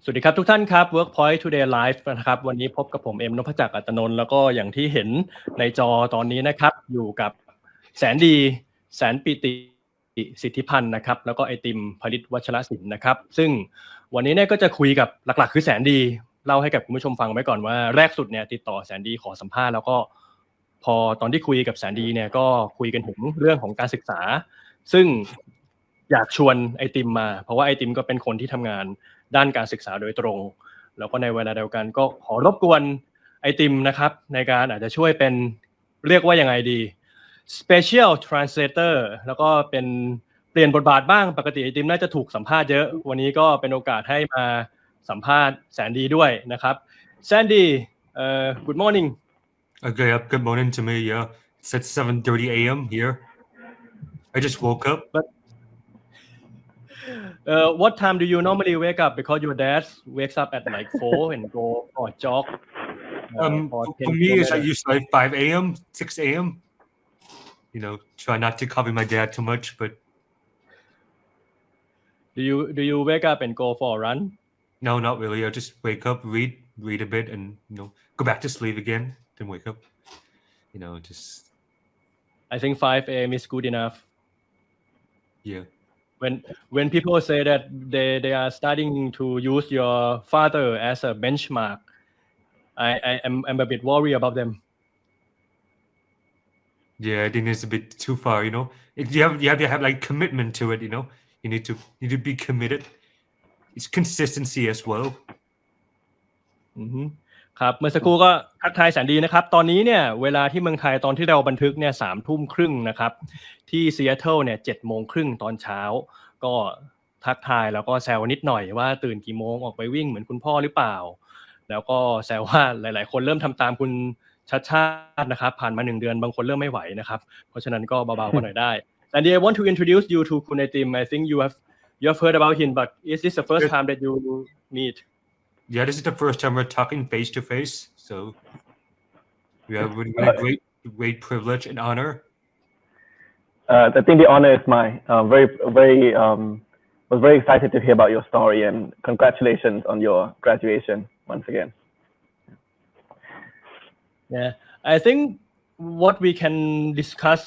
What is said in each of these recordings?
สวัสดีครับทุกท่านครับ workpointTODAY live นะครับวันนี้พบกับผมเอ็มนพจักรอัตนนท์แล้วก็อย่างที่เห็นในจอตอนนี้นะครับอยู่กับแสนดีแสนปิติสิทธิพันธ์นะครับแล้วก็ไอติมผลิตวัชรศิลป์นะครับซึ่งวันนี้เนี่ยก็จะคุยกับหลักๆคือแสนดีเล่าให้กับคุณผู้ชมฟังไว้ก่อนว่าแรกสุดเนี่ยติดต่อแสนดีขอสัมภาษณ์แล้วก็พอตอนที่คุยกับแสนดีเนี่ยก็คุยกันถึงเรื่องของการศึกษาซึ่งอยากชวนไอติมมาเพราะว่าไอติมก็เป็นคนที่ทำงานด้านการศึกษาโดยตรงแล้วก็ในเวลาเดียวกันก็ขอรบกวนไอติมนะครับในการอาจจะช่วยเป็นเรียกว่ายังไงดี Special Translator แล้วก็เป็นเปลี่ยนบทบาทบ้างปกติไอติมน่าจะถูกสัมภาษณ์เยอะวันนี้ก็เป็นโอกาสให้มาสัมภาษณ์แสนดีด้วยนะครับแสนดีgood morning Okay, good morning to me. Yeah, it's at 7:30 a.m. here. I just woke up. But what time do you normally wake up? Because your dad wakes up at like 4 and go for a jog. For me, it's usually like 5 a.m., 6 a.m. You know, try not to copy my dad too much, but. Do you wake up and go for a run? No, not really. I just wake up, read a bit, and go back to sleep again. Then wake up. Just. I think 5 a.m. is good enough. Yeah. When people say that they are starting to use your father as a benchmark, I'm a bit worried about them. Yeah, I think it's a bit too far. You have to have like commitment to it. You need to be committed. It's consistency as well. ครับเมื่อสักครู่ก็ทักทายแสนดีนะครับตอนนี้เนี่ยเวลาที่เมืองไทยตอนที่เราบันทึกเนี่ย3:30นะครับที่ซีแอตเทิลเนี่ย7:30ตอนเช้าก็ทักทายแล้วก็แซวนิดหน่อยว่าตื่นกี่โมงออกไปวิ่งเหมือนคุณพ่อหรือเปล่าแล้วก็แซวว่าหลายๆคนเริ่มทำตามคุณชัชชาตินะครับผ่านมา1เดือนบางคนเริ่มไม่ไหวนะครับเพราะฉะนั้นก็เบาๆกันหน่อยได้ And I want to introduce you to คุณไอติม I think you have heard about him but is this the first time that you meet?Yeah, this is the first time we're talking face to face, so we have really great privilege and honor. I think the honor is mine. Was very excited to hear about your story and congratulations on your graduation once again. Yeah, I think what we can discuss,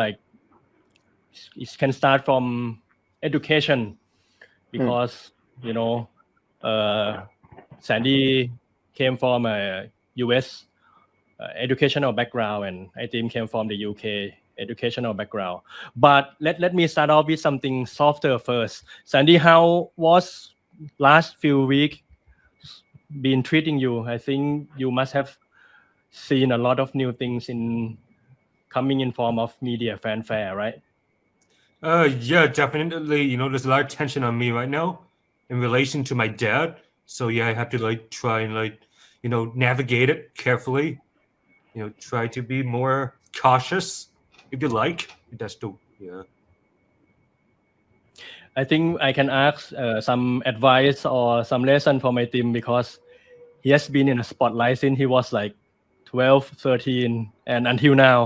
like it can start from education because Sandy came from a US educational background and I think came from the UK educational background. But let me start off with something softer first. Sandy, how was last few weeks been treating you? I think you must have seen a lot of new things coming in form of media fanfare, right? Yeah, definitely. There's a lot of tension on me right now in relation to my dad. So yeah, I have to try and navigate it carefully. Try to be more cautious, if you like. That's yeah. I think I can ask some advice or some lesson for my team because he has been in a spotlight since he was like 12, 13, and until now.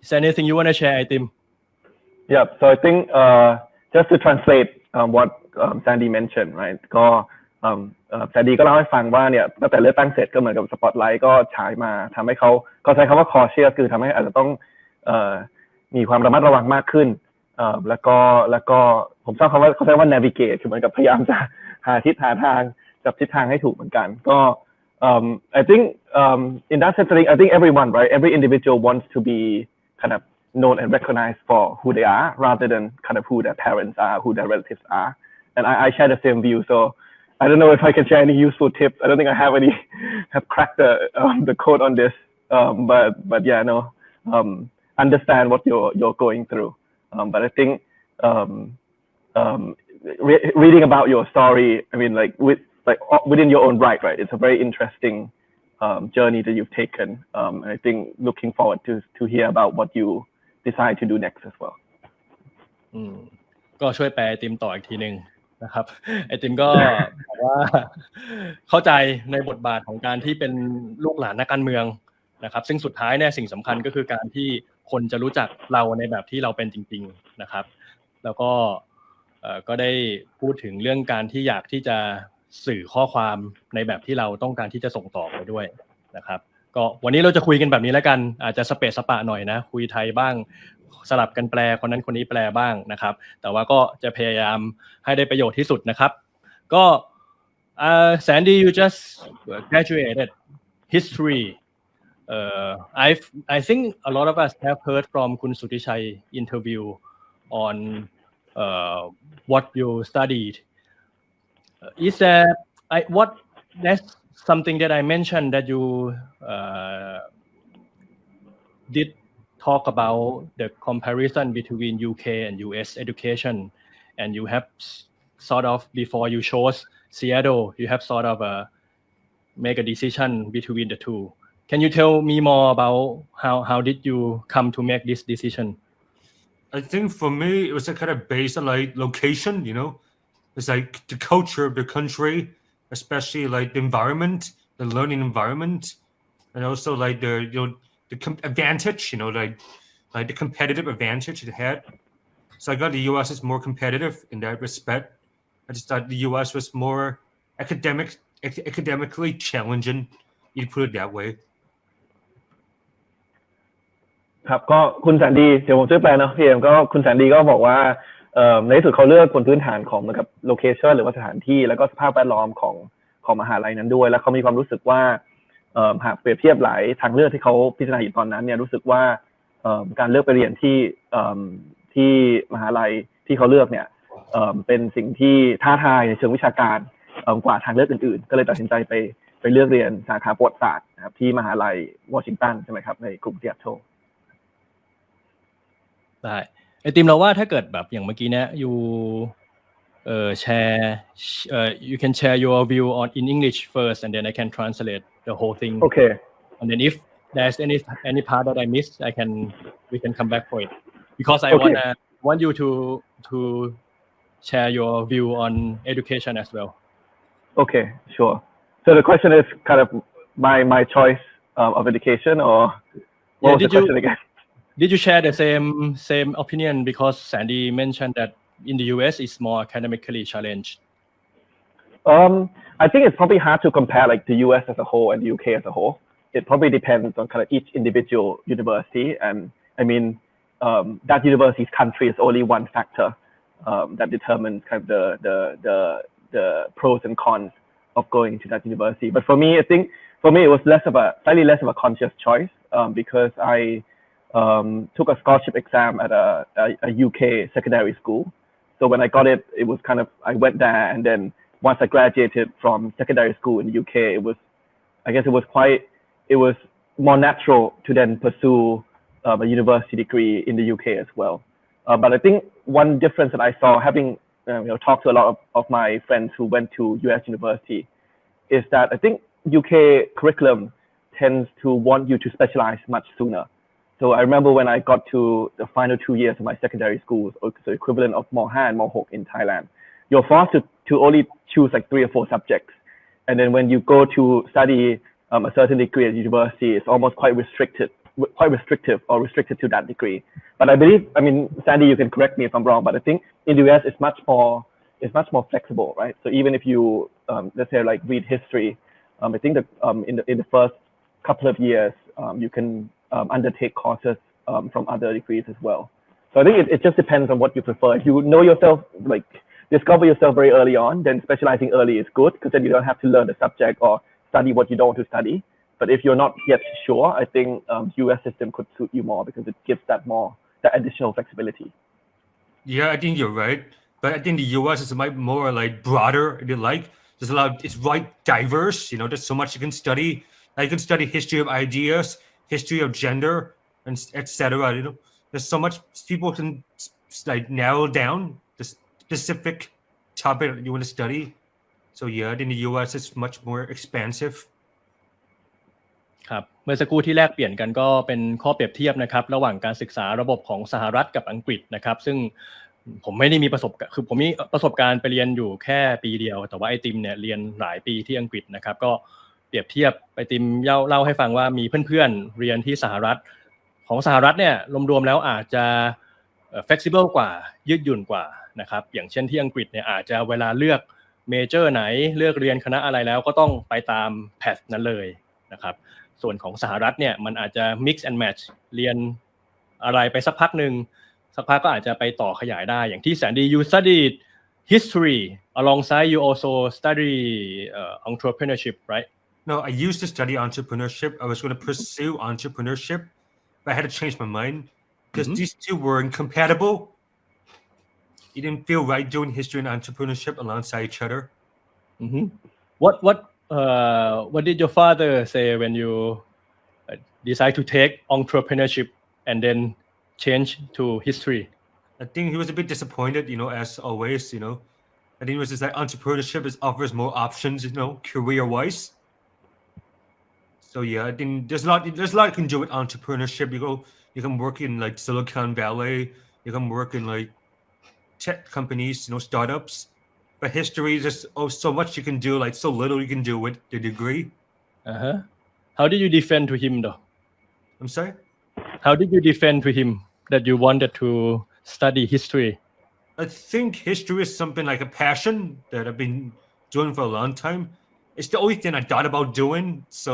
Is there anything you want to share, Tim? Yeah, so I think just to translate what Sandy mentioned, right? ก็แสนดีก็เล่าให้ฟังว่าเนี่ยตั้งแต่เลือกตั้งเสร็จก็เหมือนกับสปอตไลท์ก็ฉายมาทำให้เขาใช้คำว่า cautious คือทำให้อาจจะต้องมีความระมัดระวังมากขึ้นแล้วก็ผมชอบคำว่าเขาใช้ว่า navigate คือเหมือนกับพยายามจะหาทิศหาทางจับทิศทางให้ถูกเหมือนกันก็ I think in that sense I think everyone right every individual wants to be kind of known and recognized for who they are rather than kind of who their parents are who their relatives are and I share the same view so I don't know if I can share any useful tips. I don't think I have cracked the code on this. But yeah, no, understand what you're going through. But I think reading about your story, I mean, within your own right, it's a very interesting journey that you've taken. And I think looking forward to hear about what you decide to do next as well. ก็ช่วยแปลติมต่ออีกทีนึงนะครับไอติมก็บอกว่าเข้าใจในบทบาทของการที่เป็นลูกหลานนักการเมืองนะครับซึ่งสุดท้ายเนี่ยสิ่งสำคัญก็คือการที่คนจะรู้จักเราในแบบที่เราเป็นจริงๆนะครับแล้วก็ได้พูดถึงเรื่องการที่อยากที่จะ สื่อข้อความในแบบที่เราต้องการที่จะส่งต่อไปด้วยนะครับก็วันนี้เราจะคุยกันแบบนี้แล้วกันอาจจะสเปซสปะหน่อยนะคุยไทยบ้างสลับกันแปลคนนั้นคนนี้แปลบ้างนะครับแต่ว่าก็จะพยายามให้ได้ประโยชน์ที่สุดนะครับก็Sandy you just graduated history I think a lot of us have heard from คุณสุทธิชัย interview on what you studied is there what that's something that I mentioned that you did talk about the comparison between UK and US education and you have sort of before you chose Seattle you have sort of make a decision between the two can you tell me more about how did you come to make this decision I think for me it was kind of based on like location it's like the culture of the country especially like the environment the learning environment and also like the advantage like the competitive advantage it had so I got the US is more competitive in that respect I just thought the US was more academically challenging you put it that wayครับก็คุณแสนดีเดี๋ยวผมช่วยแปลนะพี่เอ็มก็คุณแสนดีก็บอกว่าในที่สุดเขาเลือกบนพื้นฐานของเหมือนกับโลเคชั่นหรือว่าสถานที่แล้วก็สภาพแวดล้อมของมหาลัยนั้นด้วยแล้วเขามีความรู้สึกว่าหากเปรียบเทียบหลายทางเลือกที่เขาพิจารณาอยู่ตอนนั้นเนี่ยรู้สึกว่าการเลือกไปเรียนที่มหาลัยที่เขาเลือกเนี่ยเป็นสิ่งที่ท้าทายในเชิงวิชาการกว่าทางเลือกอื่นๆก็เลยตัดสินใจไปเลือกเรียนสาขาประวัติศาสตร์นะครับที่มหาลัยวอชิงตันใช่ไหมครับในกรุงซีแอตเทิลได้ไอติมเราว่าถ้าเกิดแบบอย่างเมื่อกี้เนี่ยyou share you can share your view on in English first and then I can translate the whole thing okay and then if there's any part that I missed we can come back for it because I want you to share your view on education as well okay sure so the question is kind of my choice of education or what was the question again Did you share the same opinion because Sandy mentioned that in the US it's more academically challenged? I think it's probably hard to compare like the US as a whole and the UK as a whole. It probably depends on kind of each individual university, and I mean that university's country is only one factor that determines kind of the pros and cons of going to that university. But for me, I think for me it was slightly less of a conscious choice because I took a scholarship exam at a UK secondary school. So when I got it, it was kind of, I went there and then once I graduated from secondary school in the UK, it was more natural to then pursue a university degree in the UK as well. But I think one difference that I saw having talked to a lot of my friends who went to US university is that I think UK curriculum tends to want you to specialize much sooner. So I remember when I got to the final 2 years of my secondary school, so equivalent of Mok 5 and Mok 6 in Thailand, you're forced to only choose like 3 or 4 subjects. And then when you go to study a certain degree at university, it's almost quite restrictive or restricted to that degree. But I believe, I mean, Sandy, you can correct me if I'm wrong, but I think in the US it's much more flexible, right? So even if you, let's say like read history, I think that in the first couple of years, you can undertake courses from other degrees as well. So I think it just depends on what you prefer. If you know yourself, like discover yourself very early on, then specializing early is good because then you don't have to learn the subject or study what you don't want to study. But if you're not yet sure, I think US system could suit you more because it gives that additional flexibility. Yeah, I think you're right. But I think the US is much more like broader. There's a lot. It's like diverse. There's so much you can study. Like you can study history of ideas, history of gender, and etc. There's so much people can like narrow down the specific topic that you want to study. So yeah, in the US it's much more expansive. ครับเมื่อสักครู่ที่แลกเปลี่ยนกันก็เป็นข้อเปรียบเทียบนะครับระหว่างการศึกษาระบบของสหรัฐกับอังกฤษนะครับซึ่งผมไม่ได้มีคือผมมีประสบการณ์ไปเรียนอยู่แค่ปีเดียวแต่ว่าไอติมเนี่ยเรียนหลายปีที่อังกฤษนะครับก็เปรียบเทียบไอติมเล่าให้ฟังว่ามีเพื่อนๆเรียนที่สหรัฐเนี่ยรวมๆแล้วอาจจะflexible กว่ายืดหยุ่นกว่านะครับอย่างเช่นที่อังกฤษเนี่ยอาจจะเวลาเลือก เมเจอร์ไหนเลือกเรียนคณะอะไรแล้วก็ต้องไปตามแพทนั้นเลยนะครับส่วนของสหรัฐเนี่ยมันอาจจะ mix and match เรียนอะไรไปสักพักนึงสักพักก็อาจจะไปต่อขยายได้อย่างที่แสนดี you studied history alongside you also study entrepreneurship right No, I used to study entrepreneurship. I was going to pursue entrepreneurship, but I had to change my mind because these two were incompatible. It didn't feel right doing history and entrepreneurship alongside each other. What did your father say when you decide to take entrepreneurship and then change to history? I think he was a bit disappointed, as always, I think it was just like entrepreneurship offers more options, career-wise. So yeah, I think there's a lot you can do with entrepreneurship. You can work in like Silicon Valley, you can work in like tech companies, startups. But history is just so much you can do, like so little you can do with the degree. How did you defend to him though? I'm sorry? How did you defend to him that you wanted to study history? I think history is something like a passion that I've been doing for a long time. It's the only thing I thought about doing, so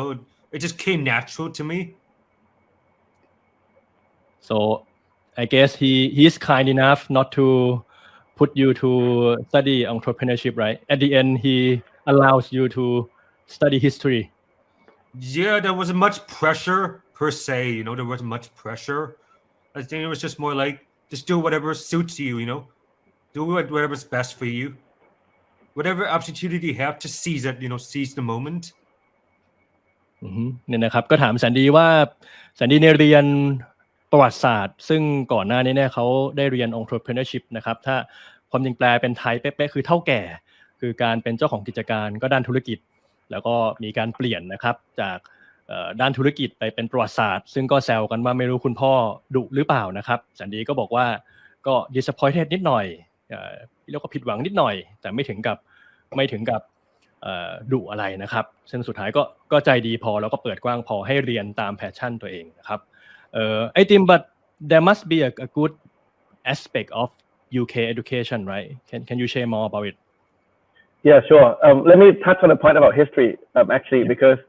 it just came natural to me. So I guess he is kind enough not to put you to study entrepreneurship, right? At the end, he allows you to study history. Yeah, there wasn't much pressure per se, there wasn't much pressure. I think it was just more like, just do whatever suits you, do whatever's best for you. Whatever opportunity you have, just seize it, seize the moment. เนี่ยนะครับก็ถามแสนดีว่าแสนดีเนี่ยเรียนประวัติศาสตร์ซึ่งก่อนหน้านี้เนี่ยเขาได้เรียน entrepreneurship นะครับถ้าความจริงแปลเป็นไทยเป๊ะๆคือเท่าแก่คือการเป็นเจ้าของกิจการก็ด้านธุรกิจแล้วก็มีการเปลี่ยนนะครับจากด้านธุรกิจไปเป็นประวัติศาสตร์ซึ่งก็แซวกันว่าไม่รู้คุณพ่อดุหรือเปล่านะครับแสนดีก็บอกว่าก็ disappointed นิดหน่อยแล้วก็ผิดหวังนิดหน่อยแต่ไม่ถึงกับดุอะไรนะครับซึ่งสุดท้ายก็ใจดีพอแล้วก็เปิดกว้างพอให้เรียนตามแพชชั่นตัวเองนะครับI think but there must be a good aspect of UK education right can you share more about it Yeah, sure. Let me touch on the point about history actually because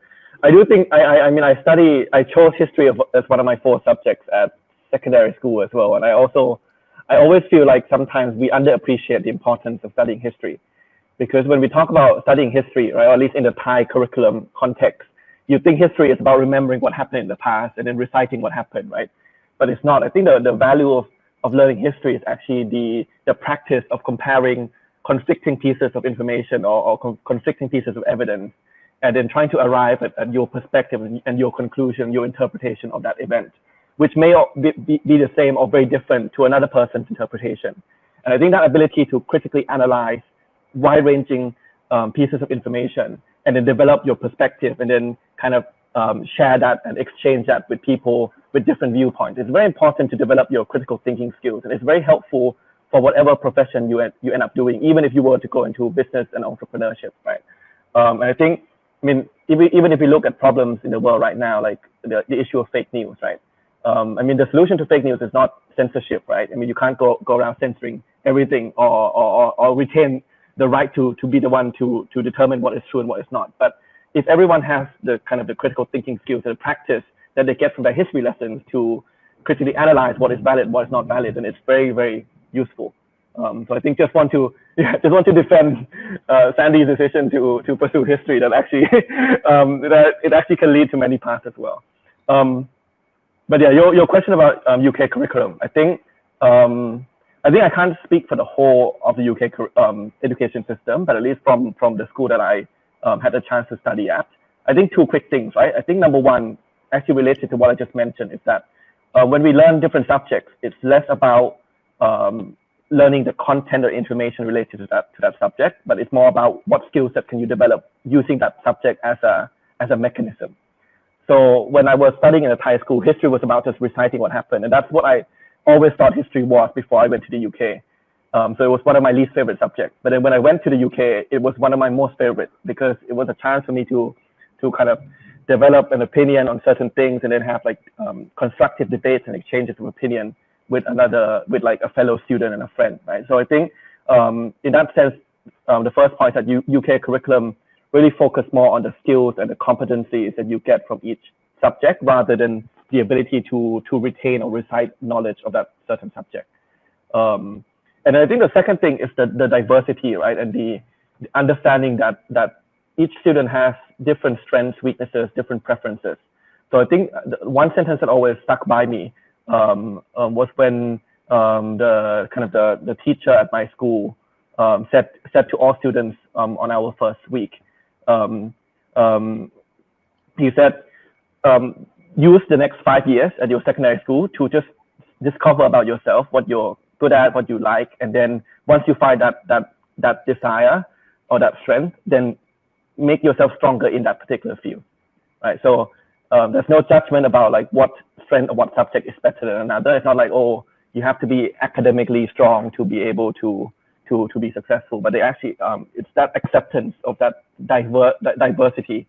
I do think I chose history as one of my 4 subjects at secondary school as well, and I always feel like sometimes we underappreciate the importance of studying history, because when we talk about studying history, right, or at least in the Thai curriculum context, you think history is about remembering what happened in the past and then reciting what happened, right? But it's not. I think the value of learning history is actually the practice of comparing conflicting pieces of information or conflicting pieces of evidence, and then trying to arrive at your perspective and your conclusion, your interpretation of that event, which may be the same or very different to another person's interpretation. And I think that ability to critically analyze wide-ranging pieces of information and then develop your perspective and then kind of share that and exchange that with people with different viewpoints. It's very important to develop your critical thinking skills, and it's very helpful for whatever profession you end up doing, even if you were to go into business and entrepreneurship, right? And I think, even if you look at problems in the world right now, like the issue of fake news, right? The solution to fake news is not censorship, right? You can't go around censoring everything or retain the right to be the one to determine what is true and what is not. But if everyone has the kind of the critical thinking skills and the practice that they get from their history lessons to critically analyze what is valid, what is not valid, then it's very, very useful. So I think just want to defend Sandy's decision to pursue history that actually that it actually can lead to many paths as well. But yeah, your question about UK curriculum, I think I can't speak for the whole of the UK education system, but at least from the school that I had a chance to study at, I think 2 quick things, right? I think number one, actually related to what I just mentioned, is that when we learn different subjects, it's less about learning the content or information related to that subject, but it's more about what skill set can you develop using that subject as a mechanism. So when I was studying in a Thai school, history was about just reciting what happened, and that's what I always thought history was before I went to the UK. So it was one of my least favorite subjects. But then when I went to the UK, it was one of my most favorite, because it was a chance for me to kind of develop an opinion on certain things and then have like constructive debates and exchanges of opinion with like a fellow student and a friend, right? So I think in that sense, the first point that UK curriculum really focus more on the skills and the competencies that you get from each subject rather than the ability to retain or recite knowledge of that certain subject. And I think the second thing is the diversity, right? And the understanding that each student has different strengths, weaknesses, different preferences. So I think one sentence that always stuck by me was when the teacher at my school said to all students on our first week, he said, use the next 5 years at your secondary school to just discover about yourself, what you're good at, what you like, and then once you find that desire or that strength, then make yourself stronger in that particular field, right? So there's no judgment about like what strength or what subject is better than another. It's not like, oh, you have to be academically strong to be able to be successful, but they actually it's that acceptance of that diversity,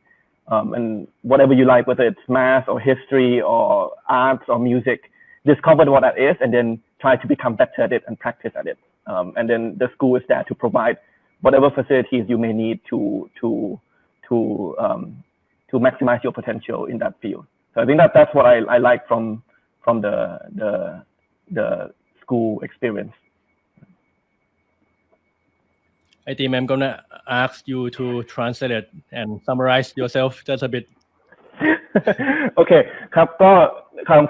and whatever you like, whether it's math or history or arts or music, discover what that is and then try to become better at it and practice at it. And then the school is there to provide whatever facilities you may need to maximize your potential in that field. So I think that's what I like from the school experience. I think I'm gonna ask you to translate and summarize yourself just a bit. โอเคครับก็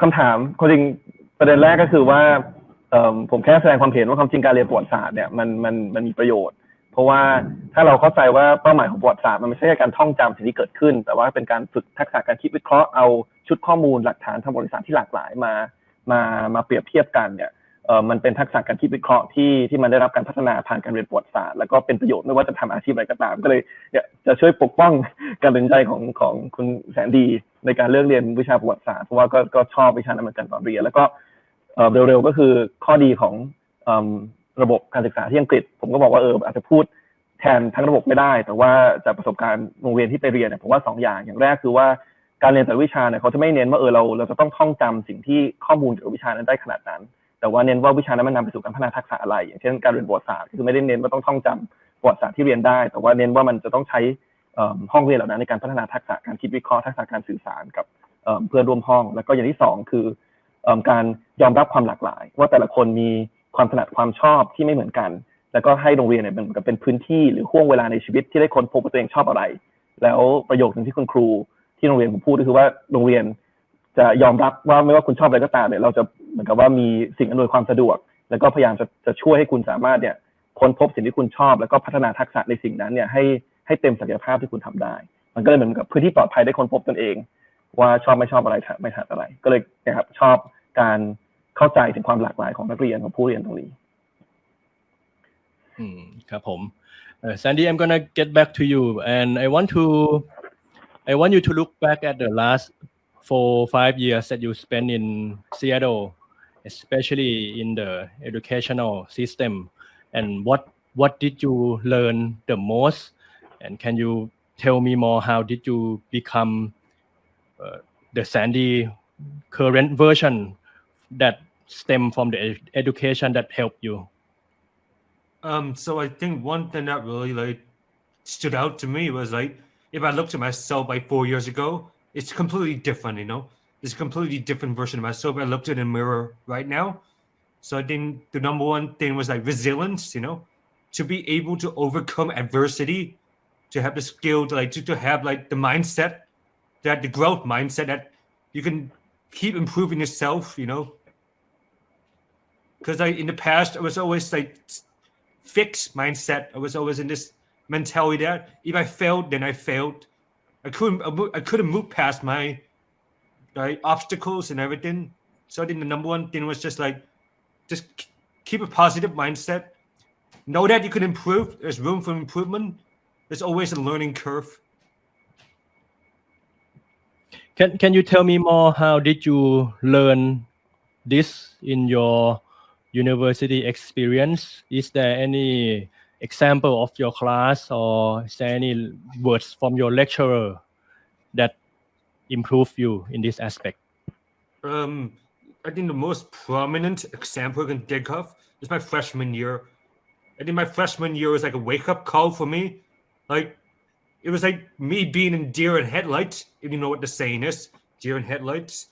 คำถามความจริงประเด็นแรกก็คือว่าผมแค่แสดงความเห็นว่าความจริงการเรียนประวัติศาสตร์เนี่ยมันมีประโยชน์เพราะว่าถ้าเราเข้าใจว่าเป้าหมายของประวัติศาสตร์มันไม่ใช่การท่องจำสิ่งที่เกิดขึ้นแต่ว่าเป็นการฝึกทักษะการคิดวิเคราะห์เอาชุดข้อมูลหลักฐานทางประวัติศาสตร์ที่หลากหลายมาเปรียบเทียบกันเนี่ยมันเป็นทักษะการคิดวิเคราะห์ที่มันได้รับการพัฒนาผ่านการเรียนประวัติศาสตร์แล้วก็เป็นประโยชน์ไม่ว่าจะทำอาชีพอะไรก็ตามก็เลยจะช่วยปกป้องการตัดสินใจของคุณแสนดีในการเลือกเรียนวิชาประวัติศาสตร์เพราะว่าก็ชอบวิชานั้นเหมือนกันตอนเรียนแล้วก็เร็วๆก็คือข้อดีของระบบการศึกษาที่อังกฤษผมก็บอกว่าอาจจะพูดแทนทั้งระบบไม่ได้แต่ว่าจากประสบการณ์โรงเรียนที่ไปเรียนเนี่ยผมว่า2อย่างแรกคือว่าการเรียนแต่ละวิชาเนี่ยเขาจะไม่เน้นว่าเราจะต้องท่องจำสิ่งที่ข้อมูลจากวิชานั้นได้ขนาดนั้นแต่ว่าเน้นว่าวิชานั้นมันนำไปสู่การพัฒนาทักษะอะไรอย่างเช่นการเรียนประวัติศาสตร์คือไม่ได้เน้นว่าต้องท่องจำประวัติศาสตร์ที่เรียนได้แต่ว่าเน้นว่ามันจะต้องใช้ห้องเรียนเหล่านั้นในการพัฒนาทักษะการคิดวิเคราะห์ทักษะการสื่อสารกับเพื่อนร่วมห้องแล้วก็อย่างที่2คือการยอมรับความหลากหลายว่าแต่ละคนมีความถนัดความชอบที่ไม่เหมือนกันแล้วก็ให้โรงเรียนเนี่ยมันเป็นพื้นที่หรือห่วงเวลาในชีวิตที่ได้ค้นพบว่าตัวเองชอบอะไรแล้วประโยคนึงที่คุณครูที่โรงเรียนผมพูดก็คือว่าโรงเรียนจะยอมรับว่าไม่ว่าคุณชอบอะไรก็ตามเนี่ยเราจะเหมือนกับว่ามีสิ่งอำนวยความสะดวกแล้วก็พยายามจะช่วยให้คุณสามารถเนี่ยค้นพบสิ่งที่คุณชอบแล้วก็พัฒนาทักษะในสิ่งนั้นเนี่ยให้เต็มศักยภาพที่คุณทำได้มันก็เลยเหมือนกับพื้นที่ปลอดภัยได้ค้นพบตนเองว่าชอบไม่ชอบอะไรไม่ถนัดอะไรก็เลยนะครับชอบการเข้าใจถึงความหลากหลายของนักเรียนของผู้เรียนตรงนี้ครับผมSandy, I'm gonna get back to you and I want you to look back at the last 4-5 years that you spent in Seattle, especially in the educational system, and what did you learn the most, and can you tell me more how did you become the Sandy current version that stem from the education that helped you? So I think one thing that really stood out to me was if I looked at myself 4 years ago, it's completely different, It's a completely different version of myself. I looked in the mirror right now. So I think the number one thing was resilience, to be able to overcome adversity, to have the skill to have the mindset, that the growth mindset that you can keep improving yourself, Because in the past, I was always fixed mindset. I was always in this mentality that if I failed, then I failed. I couldn't move past my obstacles and everything. So I think the number one thing was just keep a positive mindset. Know that you can improve. There's room for improvement. There's always a learning curve. Can you tell me more? How did you learn this in your university experience? Is there any example of your class, or is there any words from your lecturer that improve you in this aspect? I think the most prominent example I can think of is my freshman year. I think my freshman year was like a wake-up call for me. Like, it was like me being in deer in headlights, if you know what the saying is, deer in headlights.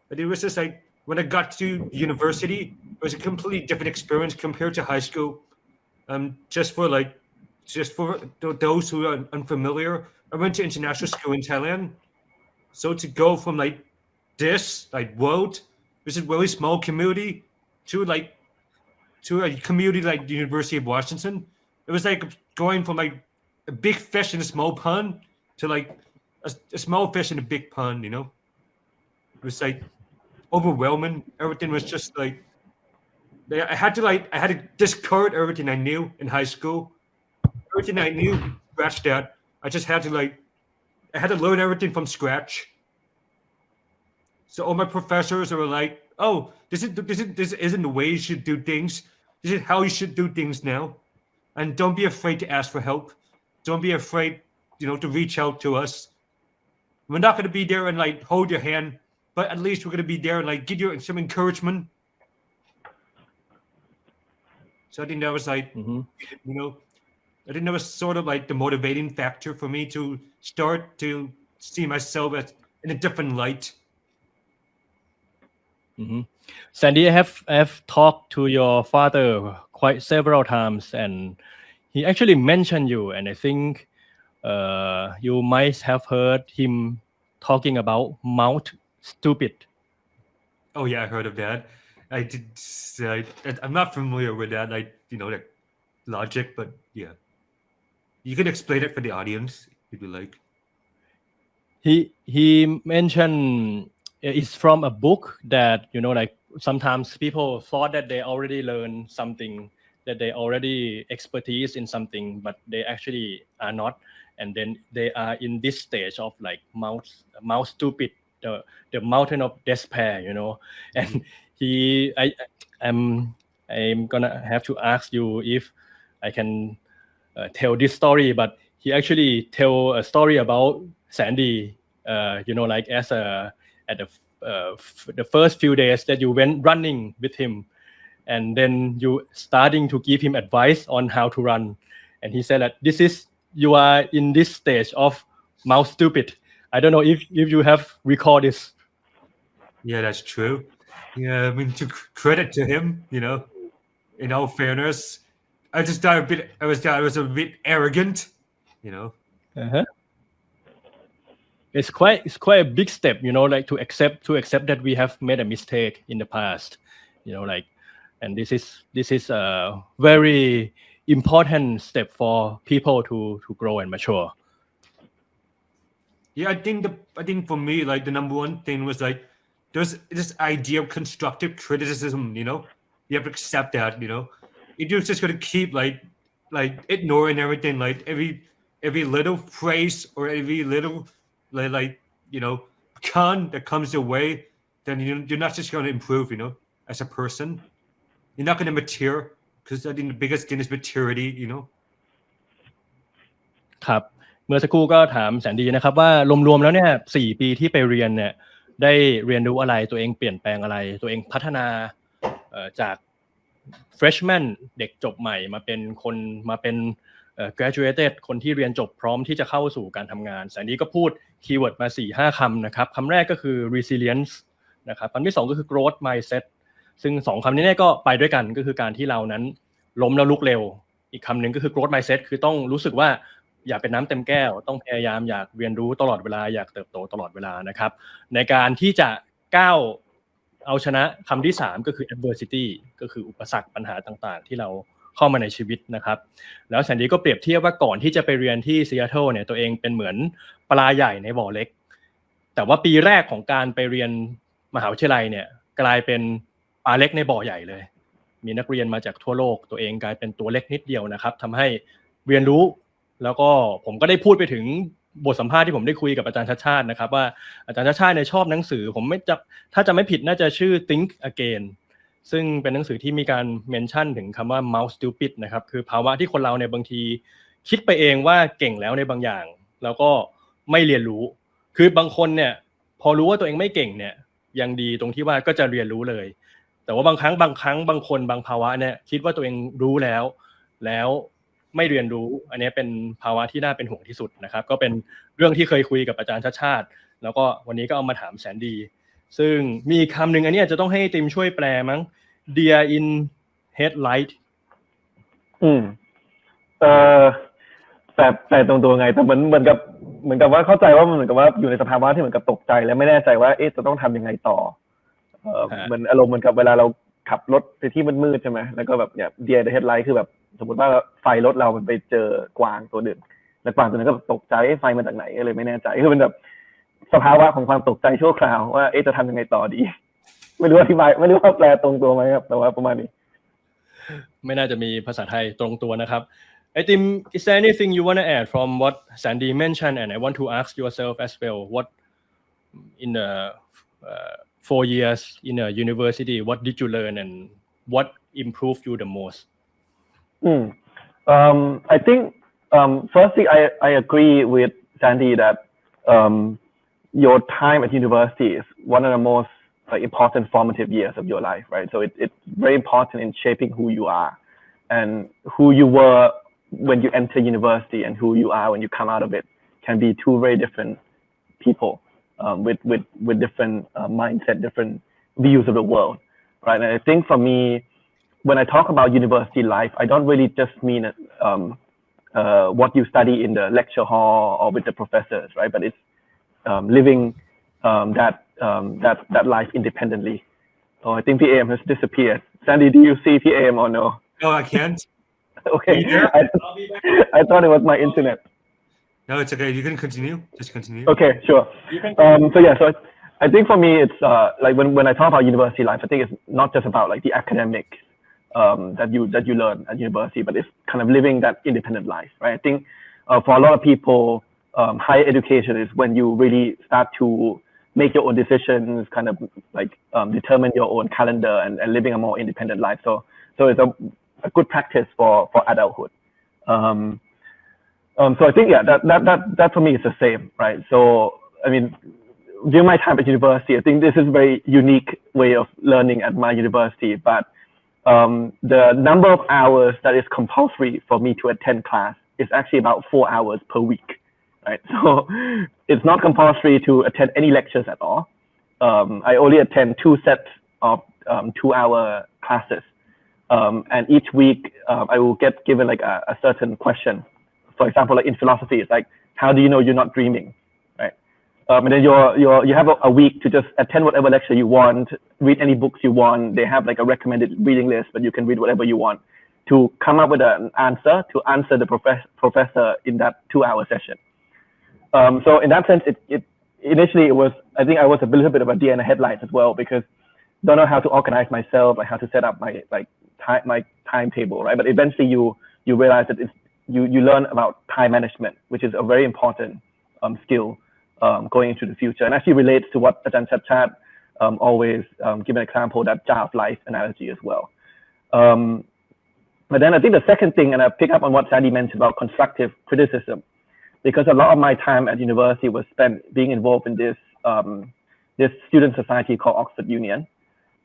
But it was just like, when I got to university, it was a completely different experience compared to high school. Just for those who are unfamiliar, I went to international school in Thailand. So to go from like this, like world, which is a really small community, to a community like the University of Washington, it was like going from like a big fish in a small pond to like a small fish in a big pond, you know? It was like overwhelming. Everything was just like, I had to discard everything I knew in high school. Everything I knew, scratch that. I had to learn everything from scratch. So all my professors were like, "Oh, this isn't the way you should do things. This is how you should do things now. And don't be afraid to ask for help. Don't be afraid, to reach out to us. We're not going to be there and like hold your hand, but at least we're going to be there and like give you some encouragement." So I think that was like, I think that was sort of like the motivating factor for me to start to see myself as in a different light. Sandy, I have talked to your father quite several times, and he actually mentioned you, and I think you might have heard him talking about Mount Stupid. Oh yeah, I heard of that. I'm not familiar with that, like like logic, but yeah, you can explain it for the audience if you like. He mentioned it's from a book that like sometimes people thought that they already learned something, that they already expertise in something, but they actually are not, and then they are in this stage of like Mount Stupid, the mountain of despair, and I'm gonna have to ask you if I can tell this story, but he actually tell a story about Sandy, like at the first few days that you went running with him, and then you starting to give him advice on how to run, and he said that you are in this stage of Mount Stupid. I don't know if you have recalled this. Yeah, that's true. Yeah, I mean, to credit to him, in all fairness, I just thought I was a bit arrogant, It's quite a big step, like to accept that we have made a mistake in the past, and this is a very important step for people to grow and mature. Yeah, I think for me, like the number one thing was like there's this idea of constructive criticism, you have to accept that, if you're just gonna keep like ignoring everything, like every little phrase or every little like con that comes your way, then you're not just gonna improve, as a person. You're not gonna mature, because I think the biggest thing is maturity, ครับเมื่อสักครู่ก็ถามแสนดีนะครับว่ารวมๆแล้วเนี่ย4ปีที่ไปเรียนเนี่ยได้เรียนรู้อะไรตัวเองเปลี่ยนแปลงอะไรตัวเองพัฒนาจาก freshman เด็กจบใหม่มาเป็นgraduated คนที่เรียนจบพร้อมที่จะเข้าสู่การทำงานแสนดีก็พูดคีย์เวิร์ดมา 4-5 คำนะครับคำแรกก็คือ resilience นะครับคำที่2ก็คือ growth mindset ซึ่ง2คำนี้เนี่ยก็ไปด้วยกันก็คือการที่เรานั้นล้มแล้วลุกเร็วอีกคำหนึ่งก็คือ growth mindset คือต้องรู้สึกว่าอยากเป็นน้ำเต็มแก้วต้องพยายามอยากเรียนรู้ตลอดเวลาอยากเติบโตตลอดเวลานะครับในการที่จะก้าวเอาชนะคำที่3ก็คือ adversity ก็คืออุปสรรคปัญหาต่างๆที่เราเข้ามาในชีวิตนะครับแล้วแสนดีก็เปรียบเทียบว่าก่อนที่จะไปเรียนที่ซีแอตเทิลเนี่ยตัวเองเป็นเหมือนปลาใหญ่ในบ่อเล็กแต่ว่าปีแรกของการไปเรียนมหาวิทยาลัยเนี่ยกลายเป็นปลาเล็กในบ่อใหญ่เลยมีนักเรียนมาจากทั่วโลกตัวเองกลายเป็นตัวเล็กนิดเดียวนะครับทำให้เรียนรู้แล้วก็ผมก็ได้พูดไปถึงบทสัมภาษณ์ที่ผมได้คุยกับอาจารย์ชชาตินะครับว่าอาจารย์ชชาติเนี่ยชอบหนังสือผมถ้าจะไม่ผิดน่าจะชื่อ Think Again ซึ่งเป็นหนังสือที่มีการเมนชั่นถึงคำว่า Mount Stupid นะครับคือภาวะที่คนเราเนี่ยบางทีคิดไปเองว่าเก่งแล้วในบางอย่างแล้วก็ไม่เรียนรู้คือบางคนเนี่ยพอรู้ว่าตัวเองไม่เก่งเนี่ยยังดีตรงที่ว่าก็จะเรียนรู้เลยแต่ว่าบางครั้งบางคนบางภาวะเนี่ยคิดว่าตัวเองรู้แล้ว แล้วไม่เรียนรู้อันนี้เป็นภาวะที่น่าเป็นห่วงที่สุดนะครับก็เป็นเรื่องที่เคยคุยกับอาจารย์ชาติแล้วก็วันนี้ก็เอามาถามแสนดีซึ่งมีคำหนึ่งอันนี้อาจจะต้องให้ติมช่วยแปลมั้ง Dear in headlight แต่ตรงตัวไงแต่เหมือนกับว่าเข้าใจว่ามันเหมือนกับว่าอยู่ในสภาวะที่เหมือนกับตกใจและไม่แน่ใจว่าจะต้องทำยังไงต่อเหมือนอารมณ์เหมือนกับเวลาเราขับรถไปที่มืดๆใช่ไหมแล้วก็แบบเนี่ย Dear the headlight คือแบบสมมติว่าไฟรถเรามันไปเจอกวางตัวหนึ่งแล้วกวางตัวนั้นก็ตกใจไฟมาจากไหนเลยไม่แน่ใจคือเป็นแบบสภาวะของความตกใจชั่วคราวว่าจะทำยังไงต่อดีไม่รู้อธิบายไม่รู้ว่าแปลตรงตัวไหมครับแต่ว่าประมาณนี้ไม่น่าจะมีภาษาไทยตรงตัวนะครับTim, is there anything you want to add from what Sandy mentioned? And I want to ask yourself as well, what in the 4 years in a university, what did you learn and what improved you the most? I think firstly, I agree with Sandy that your time at university is one of the most important formative years of your life, right? So it's very important in shaping who you are and who you were when you enter university and who you are when you come out of it can be two very different people with different mindset, different views of the world, right? And I think for me, when I talk about university life, I don't really just mean what you study in the lecture hall or with the professors, right? But it's living that life independently. Oh, I think PM has disappeared. Sandy, do you see PM or no? No, I can't. Okay, I thought it was my internet. No, it's okay. You can continue. Just continue. Okay, sure. So I think for me, it's like when I talk about university life, I think it's not just about like the academics that you learn at university, but it's kind of living that independent life, right? I think for a lot of people, higher education is when you really start to make your own decisions, kind of like determine your own calendar and living a more independent life. So it's a good practice for adulthood. So I think that for me is the same, right? So I mean, during my time at university, I think this is a very unique way of learning at my university. But the number of hours that is compulsory for me to attend class is actually about 4 hours per week, right? So it's not compulsory to attend any lectures at all. I only attend 2 sets of 2-hour classes. And each week I will get given like a certain question. For example, like in philosophy, it's like, how do you know you're not dreaming, right? And then you have a week to just attend whatever lecture you want, read any books you want. They have like a recommended reading list, but you can read whatever you want to come up with an answer to answer the professor in that 2-hour session. So in that sense, it initially it was, I think I was a little bit of a deer in the headlights as well, because don't know how to organize myself, like how to set up my timetable, right? But eventually you realize that you learn about time management, which is a very important skill going into the future, and actually relates to what Ajahn Chad always give an example, that jar of life analogy as well. But then I think the second thing, and I pick up on what Sandy mentioned about constructive criticism, because a lot of my time at university was spent being involved in this student society called Oxford Union.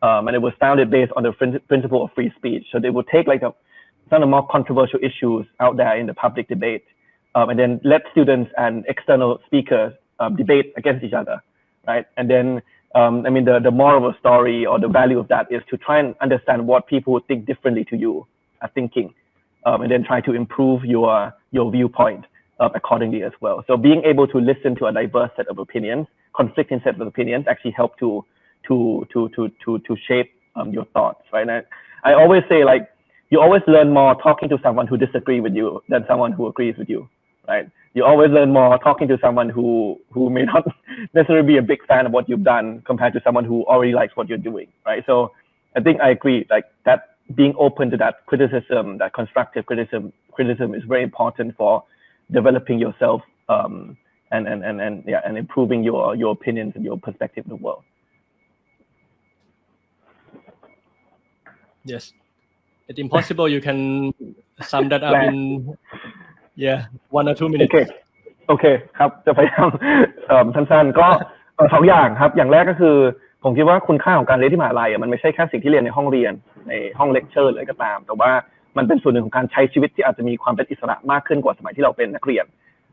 And it was founded based on the principle of free speech. So they would take like some of the more controversial issues out there in the public debate, and then let students and external speakers debate against each other, right? And then, I mean, the moral of the story or the value of that is to try and understand what people who think differently to you are thinking, and then try to improve your viewpoint accordingly as well. So being able to listen to a diverse set of opinions, conflicting set of opinions, actually help to shape your thoughts, right? And I always say, like, you always learn more talking to someone who disagrees with you than someone who agrees with you, right? You always learn more talking to someone who may not necessarily be a big fan of what you've done compared to someone who already likes what you're doing, right? So I think I agree, like that being open to that criticism, that constructive criticism is very important for developing yourself and improving your opinions and your perspective of the world. Yes, it's impossible you can sum that up in 1 or 2 minutes. โอเคครับจะพยายามสั้นๆก็2 อย่างครับอย่างแรกก็คือผมคิดว่าคุณค่าของการเรียนที่มหาลัยมันไม่ใช่แค่สิ่งที่เรียนในห้องเรียนในห้องเลคเชอร์เลยก็ตามแต่ว่า มันเป็นส่วนหนึ่งของการใช้ชีวิตที่อาจจะมีความเป็นอิสระมากขึ้นกว่าสมัยที่เราเป็นนักเรียน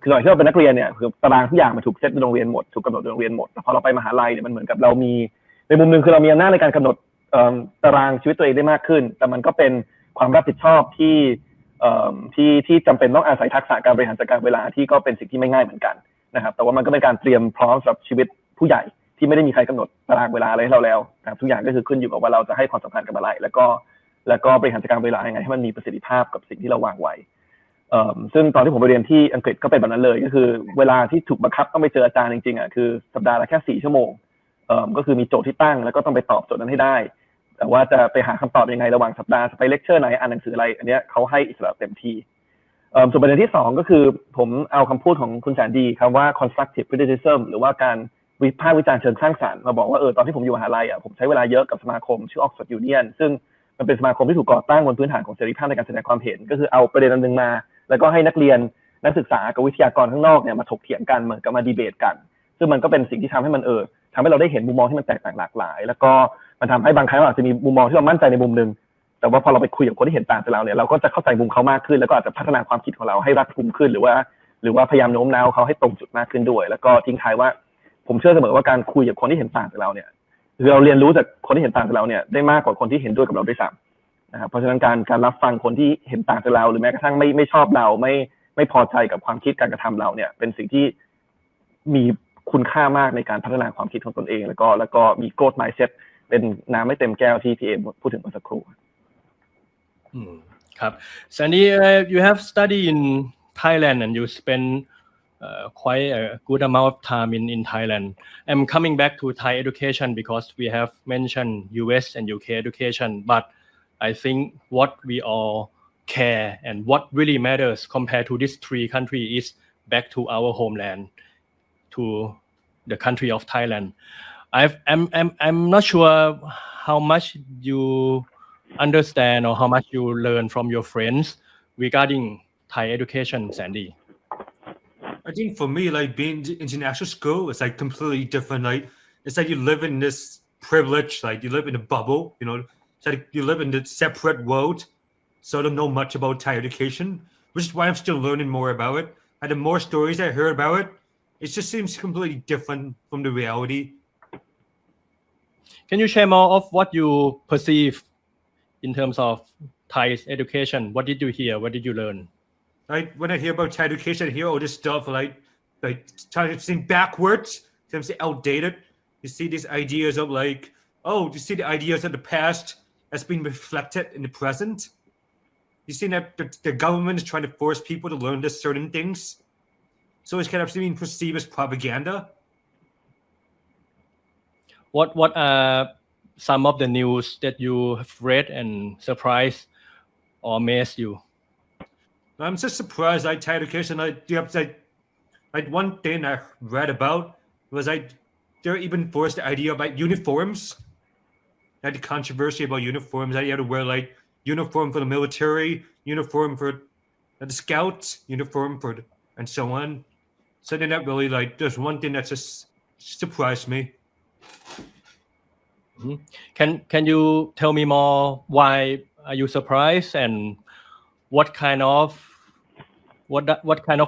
คือสมัยที่เราเป็นนักเรียนเนี่ยคือตารางทุกอย่างมันถูกเซตในโรงเรียนหมดถูกกำหนดในโรงเรียนหมดแต่พอเราไปมหาลัยเนี่ยมันเหมือนกับเรามีในมุมนึงคือเรามีอำนาจในการกำหนดตารางชีวิตตัวเองได้มากขึ้นแต่มันก็เป็นความรับผิดชอบที่จำเป็นต้องอาศัยทักษะการบริหารจัดการเวลาที่ก็เป็นสิ่งที่ไม่ง่ายเหมือนกันนะครับแต่ว่ามันก็เป็นการเตรียมพร้อมสำหรับชีวิตผู้ใหญ่ที่ไม่ได้มีใครกำหนดตารางเวลาอะไรให้เราแล้วนะครับทุกอย่างก็คือขึ้นอยู่กับว่าเราจะให้ความสำคัญกับอะไรแล้วก็บริหารจัดการเวลายังไงให้มันมีประสิทธิภาพกับสิ่งที่เราวางไว้ซึ่งตอนที่ผมไปเรียนที่อังกฤษก็เป็นแบบนั้นเลยก็คือเวลาที่ถูกบังคับต้องไปเจออาจารย์จริงๆคือสัปดาห์ละแค่4 ชั่วโมงก็คือมีโจทย์ที่ตั้งแล้วก็ต้องไปตอบโจทย์นั้นให้ได้แต่ว่าจะไปหาคำตอบยังไงระหว่างสัปดาห์จะไปเลคเชอร์ไหนอ่านหนังสืออะไรอันนี้เขาให้อิสระเต็มที่ส่วนประเด็นที่2ก็คือผมเอาคำพูดของคุณแสนดีคำว่า constructive criticism หรือว่าการวิพากษ์วิจารณ์เชิงสร้างสรรค์มาบอกว่าตอนที่ผมอยู่มหาลัยผมใช้เวลาเยอะกับสมาคมชื่อ Oxford Union ซึ่งมันเป็นสมาคมที่ถูกก่อตั้งบนพื้นฐานของเสรีภาพในการแสดงความเห็นก็คือเอาประเด็นนึงมาแล้วก็ให้นักเรียนนักศึกษากับวิทยากรข้างนอกเนี่ยมาถกเถียงกันเหมือนกับมาดีเบตกันซึ่งมันก็เป็นสิ่งที่ทำให้มันทำให้เราได้เห็นมุมมองที่มันแตกต่างหลากหลายแล้วก็มันทำให้บางครั้งเราอาจจะมีมุมมองที่เรามั่นใจในมุมนึงแต่ว่าพอเราไปคุยกับคนที่เห็นต่างจากเราเนี่ยเราก็จะเข้าใจมุมเขามากขึ้นแล้วก็อาจจะพัฒนาความคิดของเราให้รัดกุมขึ้นหรือว่าพยายามโน้มน้าวเขาให้ตรงจุดมากขึ้นด้วยแล้วก็ทิ้งท้ายว่าผมเชื่อเสมอว่าการคุยกับคนที่เห็นต่างจากเราเนี่ยคือเราเรียนรู้จากคนที่เห็นต่างจากเราเนี่ยได้มากกว่าคนที่เห็นด้วยกับเราด้วยซ้ำนะครับเพราะฉะนั้นการรับฟังคนที่เห็นต่างจากเราหรือแม้กระทั่งไม่ชอบเราไม่พอใจกับความคิดการกระทำเราเนี่ยเป็นสิ่งที่มีคุณค่ามากในการพัฒนาความคิดของตนเองแล้วก็มี growth mindset เป็นน้ำไม่เต็มแก้วที่พี่เอพูดถึงเมื่อสักครู่ครับ Sandy you have studied in Thailand and you spend quite a good amount of time in Thailand. I'm coming back to Thai education because we have mentioned US and UK education, but I think what we all care and what really matters compared to these 3 countries is back to our homeland, to the country of Thailand. I'm not sure how much you understand or how much you learn from your friends regarding Thai education, Sandy. I think for me, like being in international school, it's like completely different. Like it's like you live in this privilege, like you live in a bubble, it's like you live in this separate world. So I don't know much about Thai education, which is why I'm still learning more about it. And the more stories I heard about it, it just seems completely different from the reality. Can you share more of what you perceive in terms of Thai education? What did you hear? What did you learn? Like when I hear about Thai education, I hear all this stuff like trying to think backwards, seems outdated. You see these ideas of like, you see the ideas of the past as being reflected in the present. You see that the government is trying to force people to learn this certain things. So it's kind of being perceived as propaganda. What are some of the news that you have read and surprised or amazed you? I'm just surprised like Thai education, like one thing I read about was like they're even forced the idea about uniforms. Like the controversy about uniforms, that you have to wear like uniform for the military, uniform for the scouts, uniform for and so on. So then that really like there's one thing that just surprised me. Can you tell me more why are you surprised and what kind of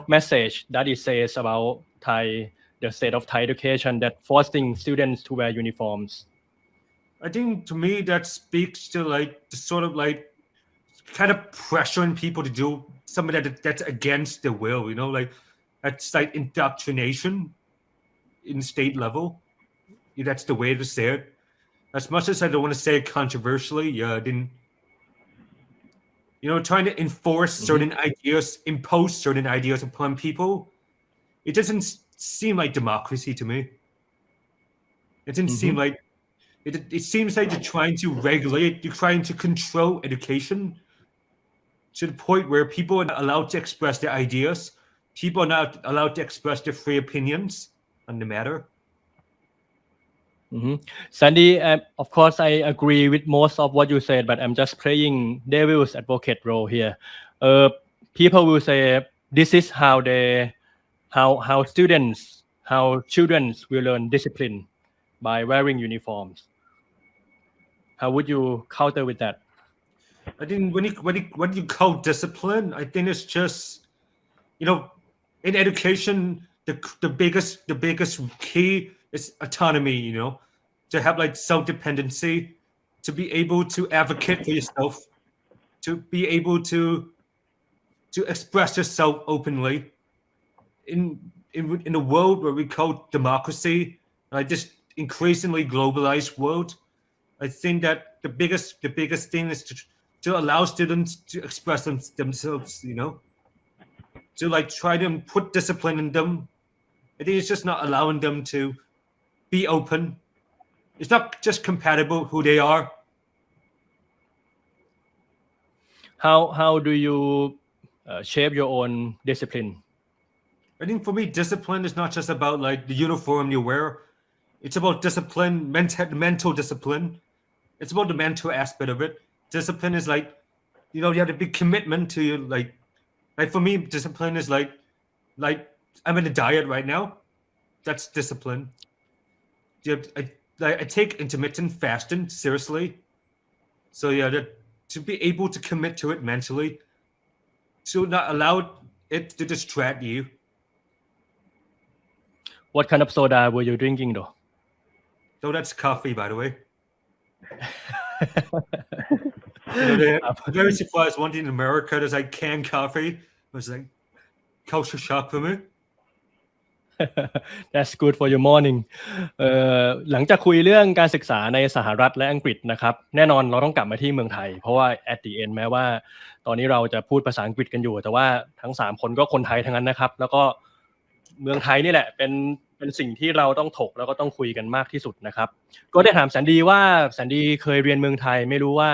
message that it says about the state of Thai education that forcing students to wear uniforms? I think to me that speaks to like the sort of like kind of pressuring people to do something that's against their will, like that's like indoctrination in state level. That's the way to say it. As much as I don't want to say it controversially, I didn't. Trying to enforce certain ideas, impose certain ideas upon people, it doesn't seem like democracy to me. It doesn't seem like it seems like you're trying to regulate, you're trying to control education to the point where people are not allowed to express their ideas, people are not allowed to express their free opinions on the matter. Sandy, of course, I agree with most of what you said, but I'm just playing devil's advocate role here. People will say this is how children will learn discipline by wearing uniforms. How would you counter with that? I think when you call discipline, I think it's just, in education, the biggest key is autonomy, to have like self-dependency, to be able to advocate for yourself, to be able to express yourself openly in a world where we call democracy, like this increasingly globalized world. I think that the biggest thing is to allow students to express themselves, to like try to put discipline in them. I think it's just not allowing them to be open. It's not just compatible who they are. How do you shape your own discipline? I think for me, discipline is not just about like the uniform you wear. It's about discipline, mental discipline. It's about the mental aspect of it. Discipline is like, you have a big commitment to like for me, discipline is like I'm in a diet right now. That's discipline. I take intermittent fasting seriously. So to be able to commit to it mentally, to not allow it to distract you. What kind of soda were you drinking though? So that's coffee, by the way. I'm very surprised one thing in America there's like canned coffee. It was like culture shock for me. That's good for your morning หลังจากคุยเรื่องการศึกษาในสหรัฐและอังกฤษนะครับแน่นอนเราต้องกลับมาที่เมืองไทยเพราะว่า at the end แม้ว่าตอนนี้เราจะพูดภาษาอังกฤษกันอยู่แต่ว่าทั้ง3คนก็คนไทยทั้งนั้นนะครับแล้วก็เมืองไทยนี่แหละเป็นสิ่งที่เราต้องถกแล้วก็ต้องคุยกันมากที่สุดนะครับก็ได้ถามแสนดีว่าแสนดีเคยเรียนเมืองไทยไม่รู้ว่า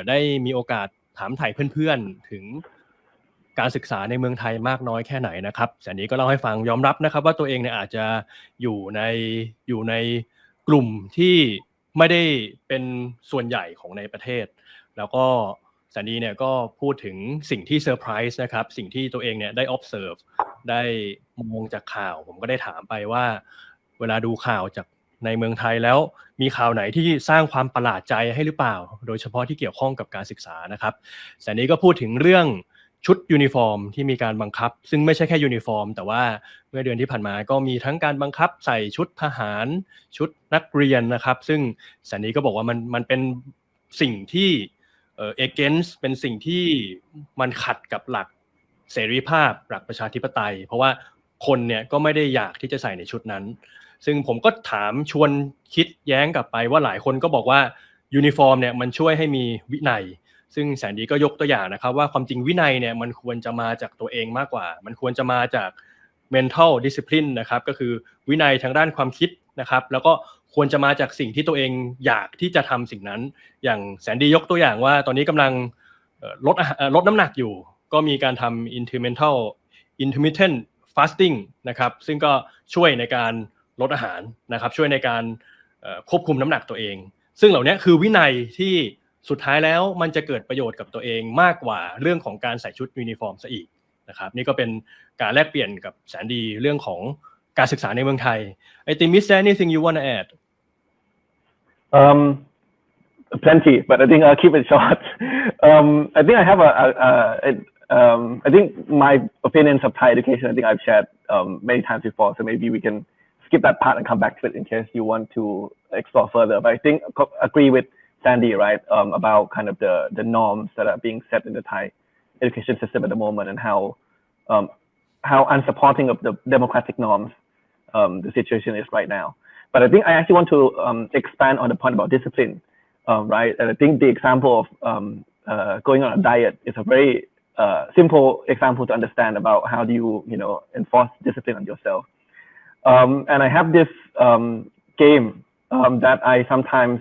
ได้มีโอกาสถามไถ่เพื่อนๆถึงการศึกษาในเมืองไทยมากน้อยแค่ไหนนะครับแสนดีก็เล่าให้ฟังยอมรับนะครับว่าตัวเองเนี่ยอาจจะอยู่ในกลุ่มที่ไม่ได้เป็นส่วนใหญ่ของในประเทศแล้วก็แสนดีเนี่ยก็พูดถึงสิ่งที่เซอร์ไพรส์นะครับสิ่งที่ตัวเองเนี่ยได้ observe ได้มองจากข่าวผมก็ได้ถามไปว่าเวลาดูข่าวจากในเมืองไทยแล้วมีข่าวไหนที่สร้างความประหลาดใจให้หรือเปล่าโดยเฉพาะที่เกี่ยวข้องกับการศึกษานะครับแสนดีก็พูดถึงเรื่องชุดยูนิฟอร์มที่มีการบังคับซึ่งไม่ใช่แค่ยูนิฟอร์มแต่ว่าเมื่อเดือนที่ผ่านมาก็มีทั้งการบังคับใส่ชุดทหารชุดนักเรียนนะครับซึ่งแสนดีก็บอกว่ามันเป็นสิ่งที่against เป็นสิ่งที่มันขัดกับหลักเสรีภาพหลักประชาธิปไตยเพราะว่าคนเนี่ยก็ไม่ได้อยากที่จะใส่ในชุดนั้นซึ่งผมก็ถามชวนคิดแย้งกลับไปว่าหลายคนก็บอกว่ายูนิฟอร์มเนี่ยมันช่วยให้มีวินัยซึ่งแสนดีก็ยกตัวอย่างนะครับว่าความจริงวินัยเนี่ยมันควรจะมาจากตัวเองมากกว่ามันควรจะมาจาก mental discipline นะครับก็คือวินัยทางด้านความคิดนะครับแล้วก็ควรจะมาจากสิ่งที่ตัวเองอยากที่จะทำสิ่งนั้นอย่างแสนดียกตัวอย่างว่าตอนนี้กำลังลดน้ำหนักอยู่ก็มีการทำ intermittent fasting นะครับซึ่งก็ช่วยในการลดอาหารนะครับช่วยในการควบคุมน้ำหนักตัวเองซึ่งเหล่านี้คือวินัยที่สุดท้ายแล้วมันจะเกิดประโยชน์กับตัวเองมากกว่าเรื่องของการใส่ชุดยูนิฟอร์มซะอีกนะครับนี่ก็เป็นการแลกเปลี่ยนกับแสนดีเรื่องของการศึกษาในเมืองไทย I think is there anything you want to add? Plenty, but I think I'll keep it short. I think I have I think my opinions of Thai education, I think I've shared many times before, so maybe we can skip that part and come back to it in case you want to explore further. But I think agree with Sandy, right, about kind of the norms that are being set in the Thai education system at the moment and how unsupporting of the democratic norms the situation is right now. But I think I actually want to expand on the point about discipline, right? And I think the example of going on a diet is a very simple example to understand about how do you enforce discipline on yourself. And I have this game that I sometimes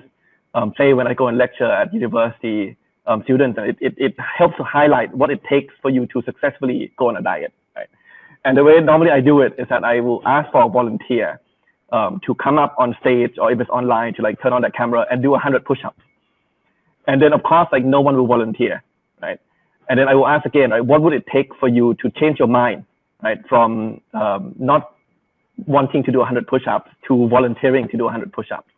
play when I go and lecture at university students, and it helps to highlight what it takes for you to successfully go on a diet, right? And the way normally I do it is that I will ask for a volunteer to come up on stage, or if it's online, to like turn on the camera and do 100 push-ups. And then of course, like no one will volunteer, right? And then I will ask again, right, what would it take for you to change your mind, right, from not wanting to do 100 push-ups to volunteering to do 100 push-ups?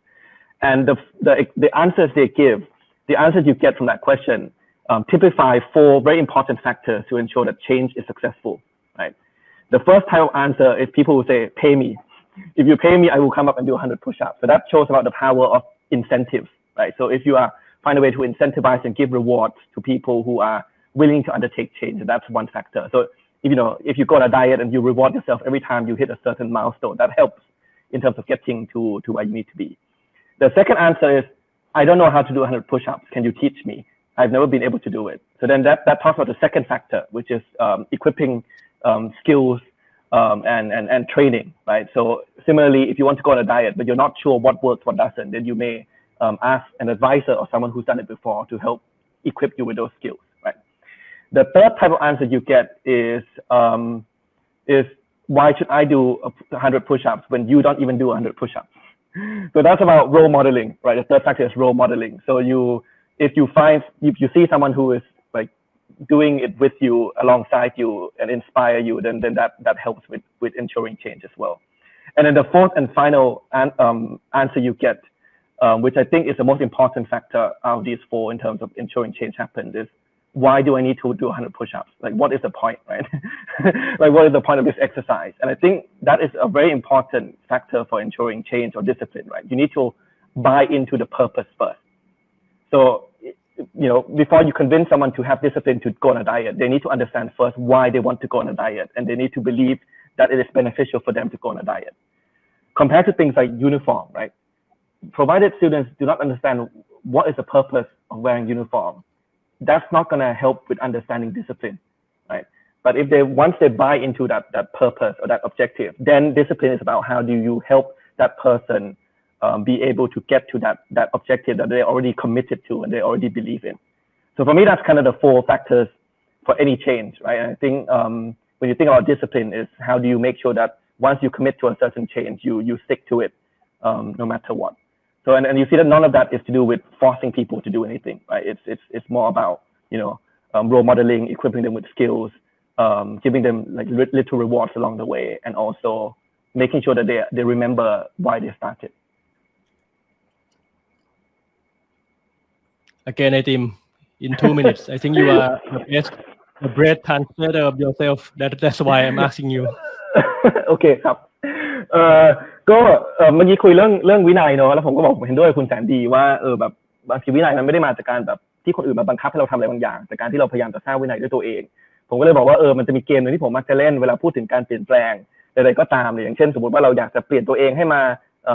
And the answers they give, the answers you get from that question typify 4 very important factors to ensure that change is successful, right? The first type of answer is people who say, pay me. If you pay me, I will come up and do 100 push-ups. So that shows about the power of incentives, right? So if you find a way to incentivize and give rewards to people who are willing to undertake change, that's one factor. So if you go on a diet and you reward yourself every time you hit a certain milestone, that helps in terms of getting to where you need to be. The second answer is, I don't know how to do 100 push-ups. Can you teach me? I've never been able to do it. So then that talks about the second factor, which is equipping skills and training, right? So similarly, if you want to go on a diet, but you're not sure what works, what doesn't, then you may ask an advisor or someone who's done it before to help equip you with those skills, right? The third type of answer you get is why should I do 100 push-ups when you don't even do 100 push-ups? So that's about role modeling, right? The third factor is role modeling. So if you see someone who is like doing it with you, alongside you, and inspire you, then that helps with ensuring change as well. And then the fourth and final answer you get, which I think is the most important factor out of these four in terms of ensuring change happens, is why do I need to do 100 push-ups? Like, what is the point, right? Like, what is the point of this exercise? And I think that is a very important factor for ensuring change or discipline, right? You need to buy into the purpose first. So, before you convince someone to have discipline to go on a diet, they need to understand first why they want to go on a diet, and they need to believe that it is beneficial for them to go on a diet. Compared to things like uniform, right? Provided students do not understand what is the purpose of wearing uniform, that's not going to help with understanding discipline, right? But once they buy into that purpose or that objective, then discipline is about how do you help that person be able to get to that objective that they already committed to and they already believe in. So for me, that's kind of the four factors for any change, right? And I think when you think about discipline, is how do you make sure that once you commit to a certain change, you stick to it no matter what. So and you see that none of that is to do with forcing people to do anything, right? It's more about role modeling, equipping them with skills, giving them like little rewards along the way, and also making sure that they remember why they started. Again, I think in 2 minutes, I think you are the best translator of yourself. That's why I'm asking you. โอเคครับก็เมื่อกี้คุยเรื่องวินัยเนาะแล้วผมก็บอกผมเห็นด้วยคุณแสนดีว่าแบบบางทีวินัยมันไม่ได้มาจากการแบบที่คนอื่นมาบังคับให้เราทำอะไรบางอย่างแต่การที่เราพยายามจะสร้างวินัยด้วยตัวเองผมก็เลยบอกว่ามันจะมีเกมนึงที่ผมมักจะเล่นเวลาพูดถึงการเปลี่ยนแปลงใดๆก็ตามเลยอย่างเช่นสมมติว่าเราอยากจะเปลี่ยนตัวเองให้มา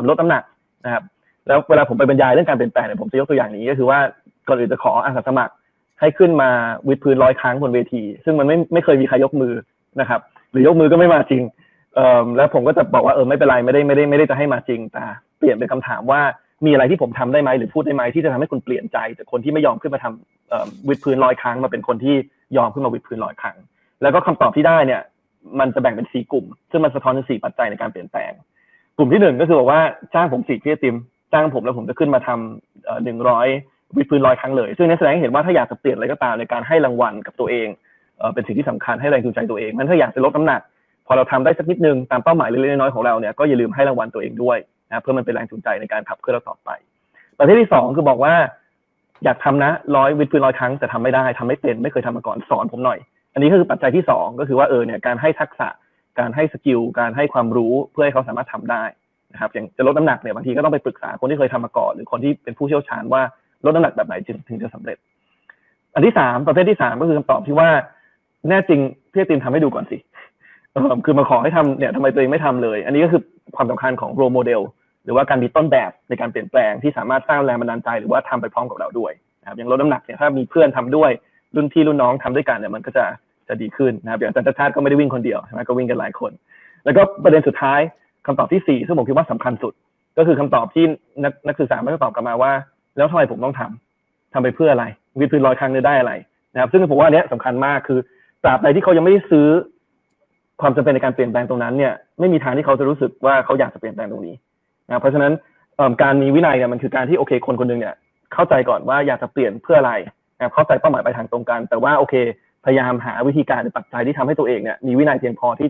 ลดน้ำหนักนะครับแล้วเวลาผมไปบรรยายเรื่องการเปลี่ยนแปลงเนี่ยผมจะยกตัวอย่างนี้ก็คือว่าก่อนอื่นจะขออาสาสมัครให้ขึ้นมาวิดพื้น100 ครั้งบนเวทีซึ่งมันไม่เคยมีใครยกมือนะครับหรือยกมือก็ไม่มาจริงแล้วผมก็จะบอกว่าไม่เป็นไรไม่ได้จะให้มาจริงแต่เปลี่ยนเป็นคำถามว่ามีอะไรที่ผมทำได้ไหมหรือพูดได้ไหมที่จะทำให้คุณเปลี่ยนใจจากคนที่ไม่ยอมขึ้นมาทำวิดพื้น100 ครั้งมาเป็นคนที่ยอมขึ้นมาวิดพื้น100 ครั้งแล้วก็คำตอบที่ได้เนี่ยมันจะแบ่งเป็น4 กลุ่มซึ่งมันสะท้อนถึง4 ปัจจัยในการเปลี่ยนแปลงกลุ่มที่1ก็คือบอกว่าจ้างผม4 พี่ติมจ้างผมแล้วผมจะขึ้นมาทำ100 วิดพื้น100 ครั้งเลยซึ่งนี่แสดงให้เห็นว่าถ้าอยากจะเปลี่ยนอะไรก็ตามในการให้รางวัลกับตัวเองเป็นสิ่งที่สำคัญให้แรงจูงใจตัวเองมันถ้าอยากจะลดน้ำหนักพอเราทำได้สักนิดนึงตามเป้าหมายเล็กๆน้อยๆของเราเนี่ยก็อย่าลืมให้รางวัลตัวเองด้วยนะเพื่อมันเป็นแรงจูงใจในการขับเคลื่อนเราต่อไปประเภทที่2คือบอกว่าอยากทำนะ100 วิดพื้น100 ครั้งแต่ทำไม่ได้ทำไม่เป็นไม่เคยทำมาก่อนสอนผมหน่อยอันนี้ก็คือปัจจัยที่2ก็คือว่าเนี่ยการให้ทักษะการให้สกิลการให้ความรู้เพื่อให้เขาสามารถทำได้นะครับอย่างจะลดน้ำหนักเนี่ยบางทีก็ต้องไปปรึกษาคนที่เคยทำมาก่อนหรือคนที่เป็นผู้เชี่ยวชาญว่าลดน้ำหนักแบบไหนถึงจะสำเร็จอันที่3ประเภทที่3ก็คือคำตอบที่ว่าแน่จริงพี่ติมทำให้ดูก่อนสิคือมาขอให้ทำเนี่ยทำไมตัวเองไม่ทำเลยอันนี้ก็คือความสำคัญของโรลโมเดลหรือว่าการมีต้นแบบในการเปลี่ยนแปลงที่สามารถสร้างแรงบันดาลใจหรือว่าทำไปพร้อมกับเราด้วยนะครับอย่างลดน้ำหนักเนี่ยถ้ามีเพื่อนทำด้วยรุ่นพี่รุ่นน้องทำด้วยกันเนี่ยมันก็จะดีขึ้นนะครับอย่างอาจารย์ชาติก็ไม่ได้วิ่งคนเดียวใช่ไหมก็วิ่งกันหลายคนแล้วก็ประเด็นสุดท้ายคำตอบที่4ซึ่งผมคิดว่าสำคัญสุดก็คือคำตอบที่นักศึกษาไม่ได้ตอบกลับมาว่าแล้วทำไมผมต้องทำไปเพื่ออะไรวิดพื้น100 ครั้งได้อะไรนะครับซึ่งผมว่าอันนี้สำคัญมากคือตราบใดที่เขายังไม่ได้ซื้อความจำเป็นในการเปลี่ยนแปลงตรงนั้นเนี่ยไม่มีทางที่เขาจะรู้สึกว่าเขาอยากจะเปลี่ยนแปลงตรงนี้นะเพราะฉะนั้นการมีวินัยเนี่ยมันคือการที่โอเคคนนึงเนี่ยเข้าใจก่อนว่าอยากจะเปลี่ยนเพื่ออะไรนะเข้าใจเป้าหมายปลายทางตรงกันแต่ว่าโอเคพยายามหาวิธีการหรือปัจจัยที่ทำให้ตัวเองเนี่ยมีวินัยเพียงพอที่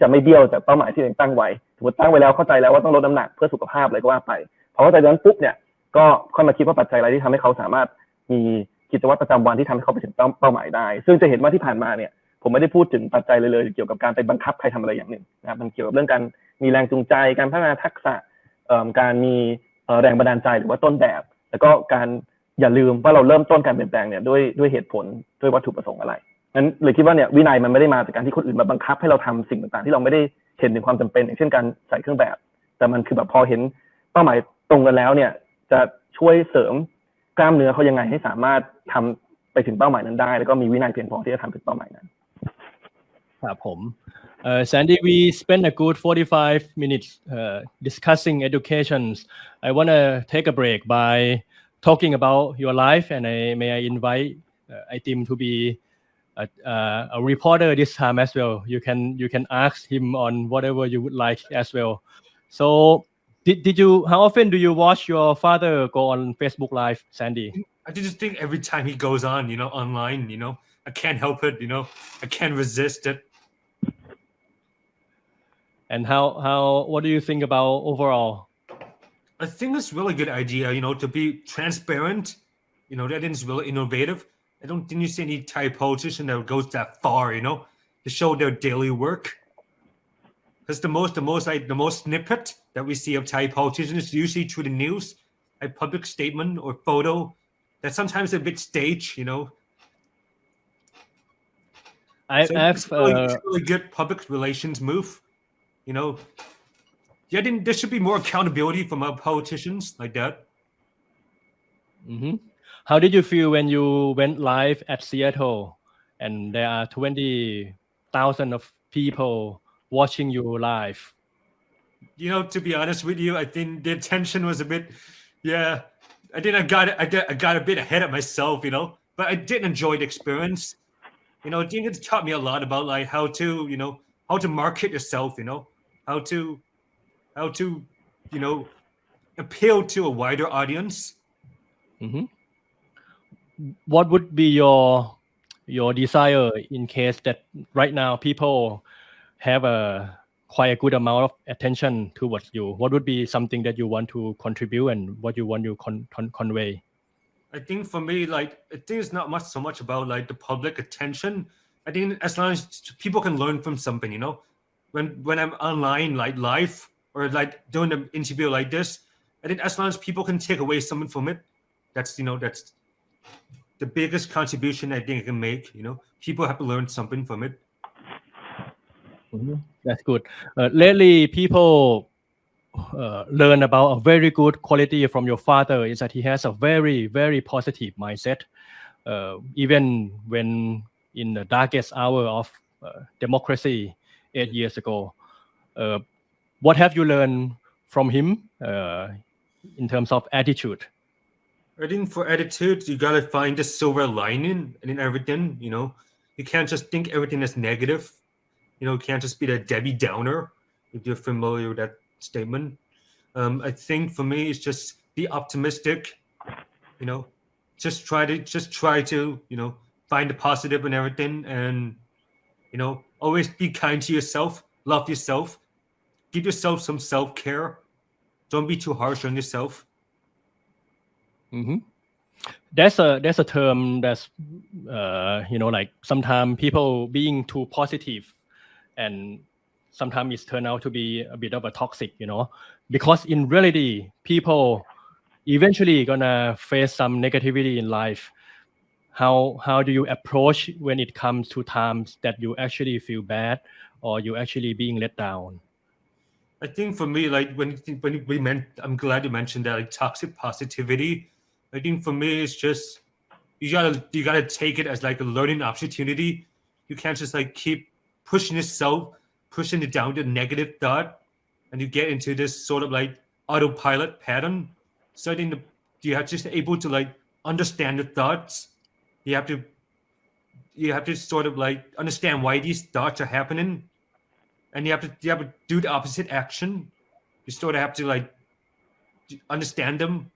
จะไม่เบี้ยวจากเป้าหมายที่ตัวเองตั้งไว้สมมติตั้งไว้แล้วเข้าใจแล้วว่าต้องลดน้ำหนักเพื่อสุขภาพอะไรก็ว่าไปพอเข้าใจนั้นปุ๊บเนี่ยก็ค่อยมาคิดว่าปัจจัยอะไรที่ทำให้เขาสามารถมี กิจวัตรประจำวันที่ทำให้เขาไปถึงเป้าหมายได้ซึ่งจะเห็นว่าที่ผ่านมาเนี่ยผมไม่ได้พูดถึงปัจจัยเลยเกี่ยวกับการไปบังคับใครทำอะไรอย่างหนึ่งนะครับมันเกี่ยวกับเรื่องการมีแรงจูงใจการพัฒนาทักษะการมีแรงบันดาลใจหรือว่าต้นแบบแล้วก็การอย่าลืมว่าเราเริ่มต้นการเปลี่ยนแปลงเนี่ยด้วยเหตุผลด้วยวัตถุประสงค์อะไรงั้นเลยคิดว่าเนี่ยวินัยมันไม่ได้มาจากการที่คนอื่นมาบังคับให้เราทำสิ่งต่างๆที่เราไม่ได้เห็นถึงความจำเป็นอย่างเช่นการใส่เครื่องแบบแต่มันคือแบบพอเห็นเป้าหมายตรงกันแล้วเนี่ยจะช่วยเสริมกล้ามเนื้อเขายังไงให้สามารถทำไปถึงเป้าหมายนั้นได้แล้วก็มีวินัยเพียงพอที่จะทำถึงเป้าหมายนั้นครับผมSandy, we spent a good 45 minutes discussing education. I want to take a break by talking about your life, and may I invite Itim to be a reporter this time as well. You can ask him on whatever you would like as well. So, did you? How often do you watch your father go on Facebook Live, Sandy? I just think every time he goes on, online, I can't help it, I can't resist it. And what do you think about overall? I think it's a really good idea, to be transparent. That is really innovative. I don't think you see any Thai politician that goes that far, to show their daily work. Because the most snippet that we see of Thai politicians is usually through the news, a public statement or photo that's sometimes a bit staged, It's really good public relations move. There should be more accountability from our politicians like that. Mm-hmm. How did you feel when you went live at Seattle and there are 20,000 of people watching you live? To be honest with you, I think the attention was a bit, I think I got a bit ahead of myself, but I did enjoy the experience. I think it taught me a lot about like how to market yourself, how to appeal to a wider audience. Mm-hmm. What would be your desire in case that right now people have quite a good amount of attention towards you? What would be something that you want to contribute and what you want to convey? I think for me, I think it's not so much about like the public attention. I think as long as people can learn from something, when I'm online, like live or like doing an interview like this, I think as long as people can take away something from it, that's the biggest contribution I think I can make. People have to learn something from it. Mm-hmm. That's good. Lately, people learn about a very good quality from your father is that he has a very, very positive mindset. Even when in the darkest hour of democracy 8 years ago, what have you learned from him in terms of attitude? I think for attitude, you gotta find the silver lining in everything. You can't just think everything is negative. You can't just be the Debbie Downer. If you're familiar with that statement, I think for me it's just be optimistic. Just try to find the positive in everything, and always be kind to yourself. Love yourself. Give yourself some self-care. Don't be too harsh on yourself. Mm-hmm. There's a term that's like sometimes people being too positive, and sometimes it's turned out to be a bit of a toxic, because in reality people eventually gonna face some negativity in life. How do you approach when it comes to times that you actually feel bad or you actually being let down? I think for me, like when we I'm glad you mentioned that, like toxic positivity. I think for me it's just you gotta take it as like a learning opportunity. You can't just like keep pushing it down to negative thought, and you get into this sort of like autopilot pattern. So I think you have just able to like understand the thoughts. You have to sort of like understand why these thoughts are happening, and you have to do the opposite action. You sort of have to like understand them,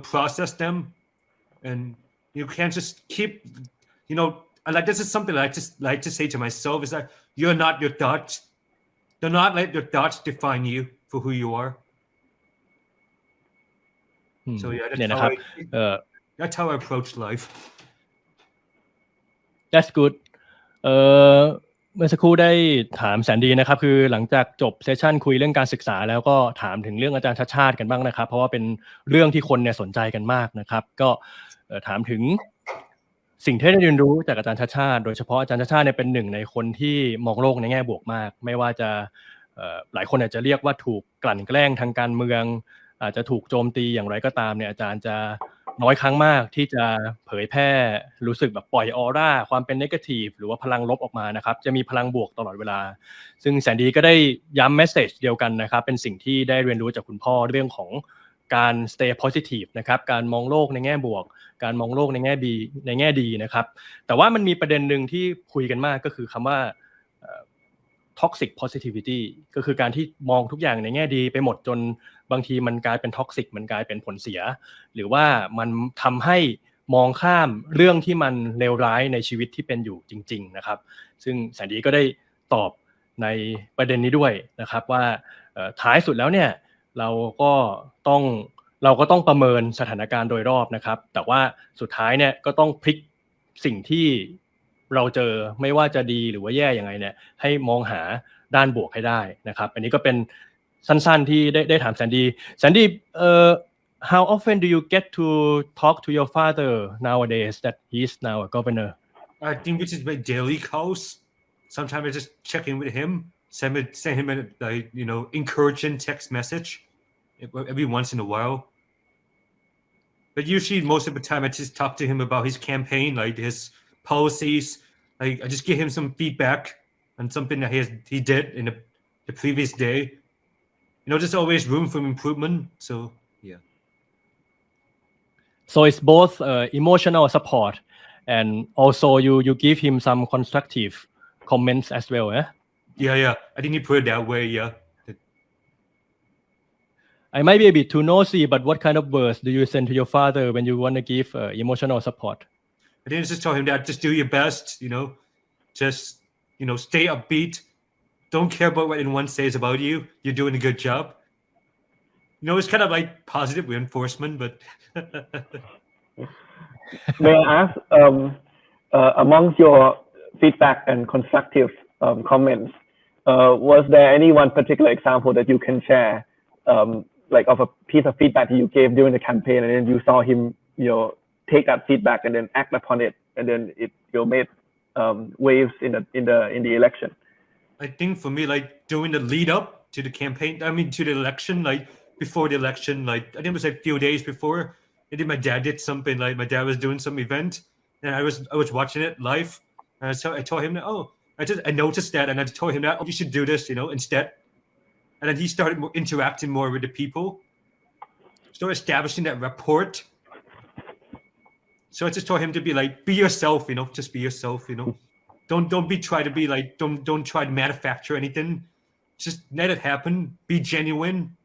process them, and you can't just keep, like this is something I just like to say to myself is that you're not your thoughts. Do not let your thoughts define you for who you are. So yeah, that's how That's how I approach life. That's good เมื่อสักครู่ได้ถามแสนดีนะครับคือหลังจากจบเซสชั่นคุยเรื่องการศึกษาแล้วก็ถามถึงเรื่องอาจารย์ชาติกันบ้างนะครับเพราะว่าเป็นเรื่องที่คนเนี่ยสนใจกันมากนะครับก็ถามถึงสิ่งที่ได้เรียนรู้จากอาจารย์ชาติโดยเฉพาะอาจารย์ชาติเนี่ยเป็นหนึ่งในคนที่มองโลกในแง่บวกมากไม่ว่าจะหลายคนอาจจะเรียกว่าถูกกลั่นแกล้งทางการเมืองอาจจะถูกโจมตีอย่างไรก็ตามเนี่ยอาจารย์จะน้อยครั้งมากที่จะเผยแพร่รู้สึกแบบปล่อยออร่าความเป็นเนกาทีฟหรือว่าพลังลบออกมานะครับจะมีพลังบวกตลอดเวลาซึ่งแสนดีก็ได้ย้ำเมสเสจเดียวกันนะครับเป็นสิ่งที่ได้เรียนรู้จากคุณพ่อเรื่องของการ stay positive นะครับการมองโลกในแง่บวกการมองโลกในแง่ดีนะครับแต่ว่ามันมีประเด็นหนึ่งที่คุยกันมากก็คือคำว่าtoxic positivity ก็คือการที่มองทุกอย่างในแง่ดีไปหมดจนบางทีมันกลายเป็น toxic มันกลายเป็นผลเสียหรือว่ามันทำให้มองข้ามเรื่องที่มันเลวร้ายในชีวิตที่เป็นอยู่จริงๆนะครับซึ่งแสนดีก็ได้ตอบในประเด็นนี้ด้วยนะครับว่าท้ายสุดแล้วเนี่ยเราก็ต้องประเมินสถานการณ์โดยรอบนะครับแต่ว่าสุดท้ายเนี่ยก็ต้องพลิกสิ่งที่เราเจอไม่ว่าจะดีหรือว่าแย่ยังไงเนี่ยให้มองหาด้านบวกให้ได้นะครับอันนี้ก็เป็นสั้นๆที่ได้ถามแสนดีhow often do you get to talk to your father nowadays that he's now a governor? I think this is my daily calls. Sometimes I just check in with him, send him a encouraging text message every once in a while. But usually most of the time I just talk to him about his campaign, like his policies. Like I just give him some feedback on something that he did in the previous day. There's always room for improvement. So yeah. So it's both emotional support and also you give him some constructive comments as well, eh? Yeah. I didn't put it that way, yeah. I might be a bit too nosy, but what kind of words do you send to your father when you want to give emotional support? I didn't just tell him that just do your best, just stay upbeat. Don't care about what anyone says about you. You're doing a good job. It's kind of like positive reinforcement, but may I ask, amongst your feedback and constructive comments, was there any one particular example that you can share, like of a piece of feedback that you gave during the campaign, and then you saw him, take that feedback and then act upon it, and then it made waves in the election? I think for me, like during the lead up to the campaign, to the election, like before the election, like I think it was like a few days before, and then my dad did something, like my dad was doing some event, and I was watching it live, and so I told him that, I noticed that, and I told him that, you should do this, instead, and then he started interacting more with the people, so establishing that rapport. So I just told him to be like, be yourself, just be yourself, Don't try to be like, don't try to manufacture anything. Just let it happen. Be genuine.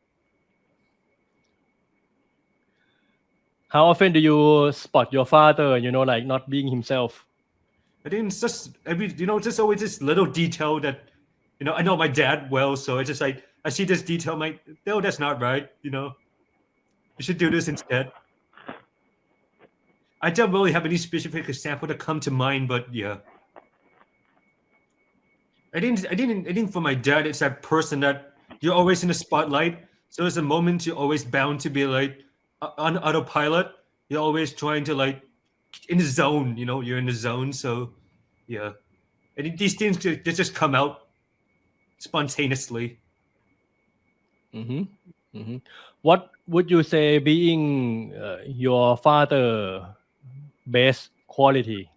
How often do you spot your father, like not being himself? I think it's just just always this little detail that, I know my dad well, so it's just like, I see this detail, I'm like, no, that's not right, You should do this instead. I don't really have any specific example that come to mind, but yeah. I think for my dad, it's that person that you're always in the spotlight. So there's a moment you're always bound to be like on autopilot. You're always trying to like in the zone, you're in the zone. So yeah, I think these things they just come out spontaneously. What would you say being your father best quality?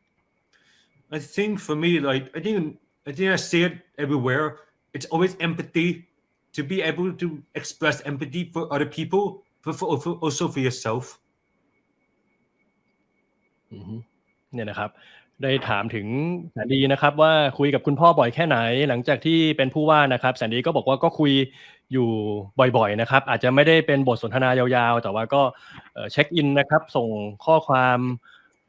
I think for me, like I think I see it everywhere. It's always empathy, to be able to express empathy for other people, but also for yourself. เนี่ยนะครับได้ถามถึงแสนดีนะครับว่าคุยกับคุณพ่อบ่อยแค่ไหนหลังจากที่เป็นผู้ว่านะครับแสนดีก็บอกว่าก็คุยอยู่บ่อยๆนะครับอาจจะไม่ได้เป็นบทสนทนายาวๆแต่ว่าก็เช็คอินนะครับส่งข้อความ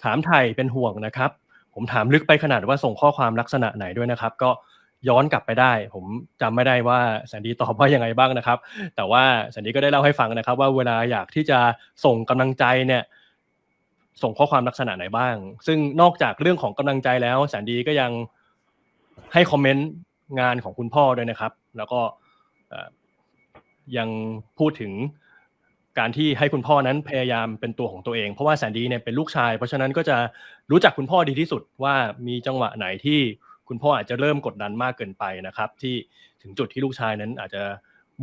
ถามไถ่เป็นห่วงนะครับผมถามลึกไปขนาดว่าส่งข้อความลักษณะไหนด้วยนะครับก็ย้อนกลับไปได้ผมจำไม่ได้ว่าแสนดีตอบว่ายังไงบ้างนะครับแต่ว่าแสนดีก็ได้เล่าให้ฟังนะครับว่าเวลาอยากที่จะส่งกำลังใจเนี่ย ส่งข้อความลักษณะไหนบ้างซึ่งนอกจากเรื่องของกำลังใจแล้วแสนดีก็ยังให้คอมเมนต์งานของคุณพ่อด้วยนะครับแล้วก็ยังพูดถึงการที่ให้คุณพ่อนั้นพยายามเป็นตัวของตัวเองเพราะว่าแสนดีเนี่ยเป็นลูกชายเพราะฉะนั้นก็จะรู้จักคุณพ่อดีที่สุดว่ามีจังหวะไหนที่คุณพ่ออาจจะเริ่มกดดันมากเกินไปนะครับที่ถึงจุดที่ลูกชายนั้นอาจจะ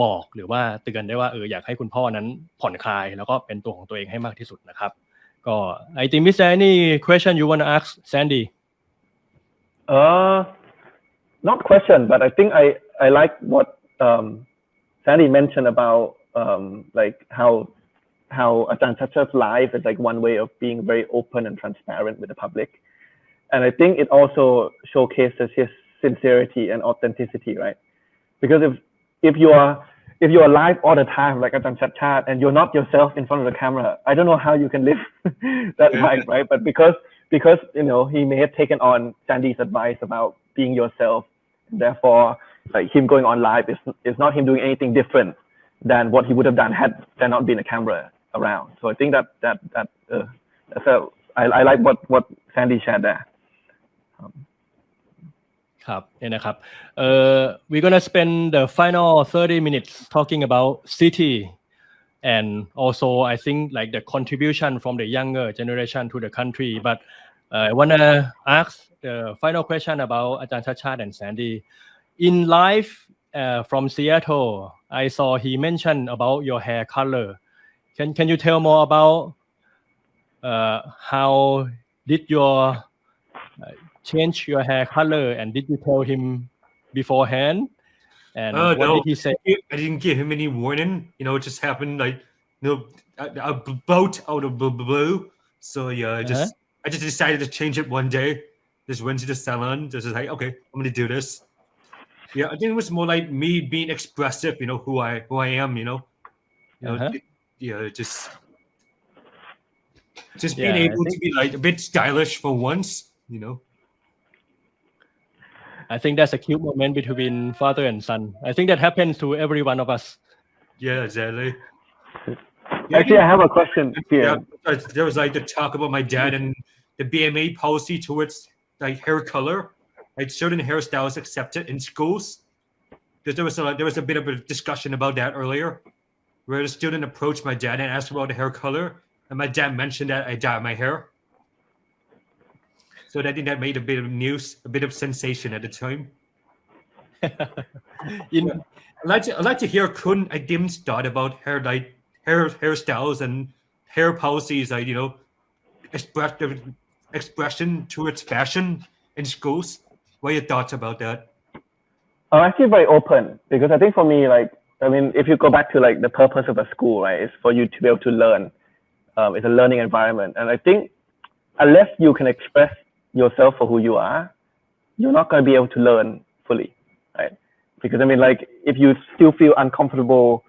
บอกหรือว่าเตือนได้ว่าอยากให้คุณพ่อนั้นผ่อนคลายแล้วก็เป็นตัวของตัวเองให้มากที่สุดนะครับก็ I think is there any question you want to ask Sandy? Not question, but I think I like what Sandy mentioned about like how Ajahn Chacha's life is like one way of being very open and transparent with the public, and I think it also showcases his sincerity and authenticity, right? Because if you are live all the time like Ajahn Chacha and you're not yourself in front of the camera, I don't know how you can live that life, right? But because you know he may have taken on Sandy's advice about being yourself, therefore like him going on live is not him doing anything different than what he would have done had there not been a camera around. So I think I like what Sandy shared there. ครับเนี่ยนะครับwe're gonna spend the final 30 minutes talking about city and also I think like the contribution from the younger generation to the country but I wanna ask the final question about Ajahn Chacha and Sandy in life from Seattle I saw he mentioned about your hair color can you tell more about how did your change your hair color and did you tell him beforehand and what no, did he say? I didn't give him any warning, you know, it just happened like you know a boat out of blue, so yeah I just decided to change it one day, just went to the salon, just like okay I'm gonna do this. Yeah, I think it was more like me being expressive, you know, who I am, you know, yeah, just being able to be like a bit stylish for once, you know. I think that's a cute moment between father and son. I think that happens to every one of us. Yeah, exactly. Actually, I have a question here. Yeah, there was like the talk about my dad and the BMA policy towards like hair color, like certain hairstyles accepted in schools. There was a bit of a discussion about that earlier, where the student approached my dad and asked about the hair color, and my dad mentioned that I dyed my hair. So I think that made a bit of news, a bit of sensation at the time. I'd like to hear Kun Adim's thought about hairstyles and hair policies, like you know, expression towards fashion in schools. What are your thoughts about that? I'm actually very open because I think for me, like I mean, if you go back to like the purpose of a school, right, is for you to be able to learn. It's a learning environment, and I think unless you can express yourself for who you are, you're not going to be able to learn fully, right? Because I mean, like if you still feel uncomfortable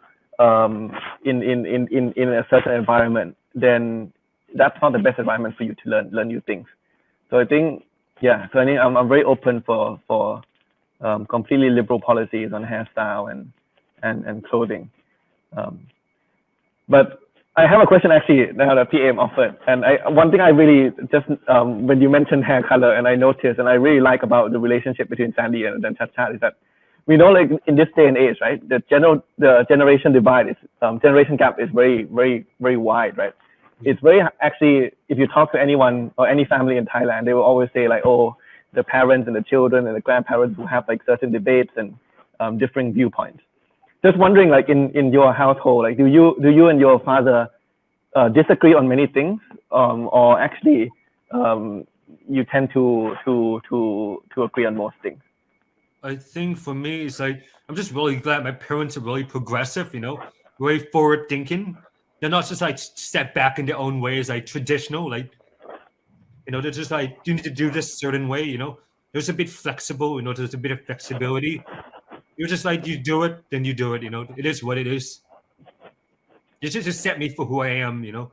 in a certain environment, then that's not the best environment for you to learn new things. So I think, yeah. So I mean, I'm very open for completely liberal policies on hairstyle and clothing. But I have a question actually now that PM offered, and one thing I really just when you mentioned hair color, and I noticed, and I really like about the relationship between Sandy and Ajahn Chacha is that we know, like in this day and age, right, the generation divide is generation gap is very wide, right? It's very actually, if you talk to anyone or any family in Thailand, they will always say like, oh, the parents and the children and the grandparents will have like certain debates and differing viewpoints. Just wondering, like in your household, like do you and your father disagree on many things, or actually you tend to agree on most things? I think for me, it's like I'm just really glad my parents are really progressive, you know, very forward thinking. They're not just like set back in their own ways, like traditional, like you know, they're just like you need to do this certain way, you know. There's a bit flexible, you know. There's a bit of flexibility. You're just like you do it, then you do it, you know. It is what it is. It's just set me for who I am, you know.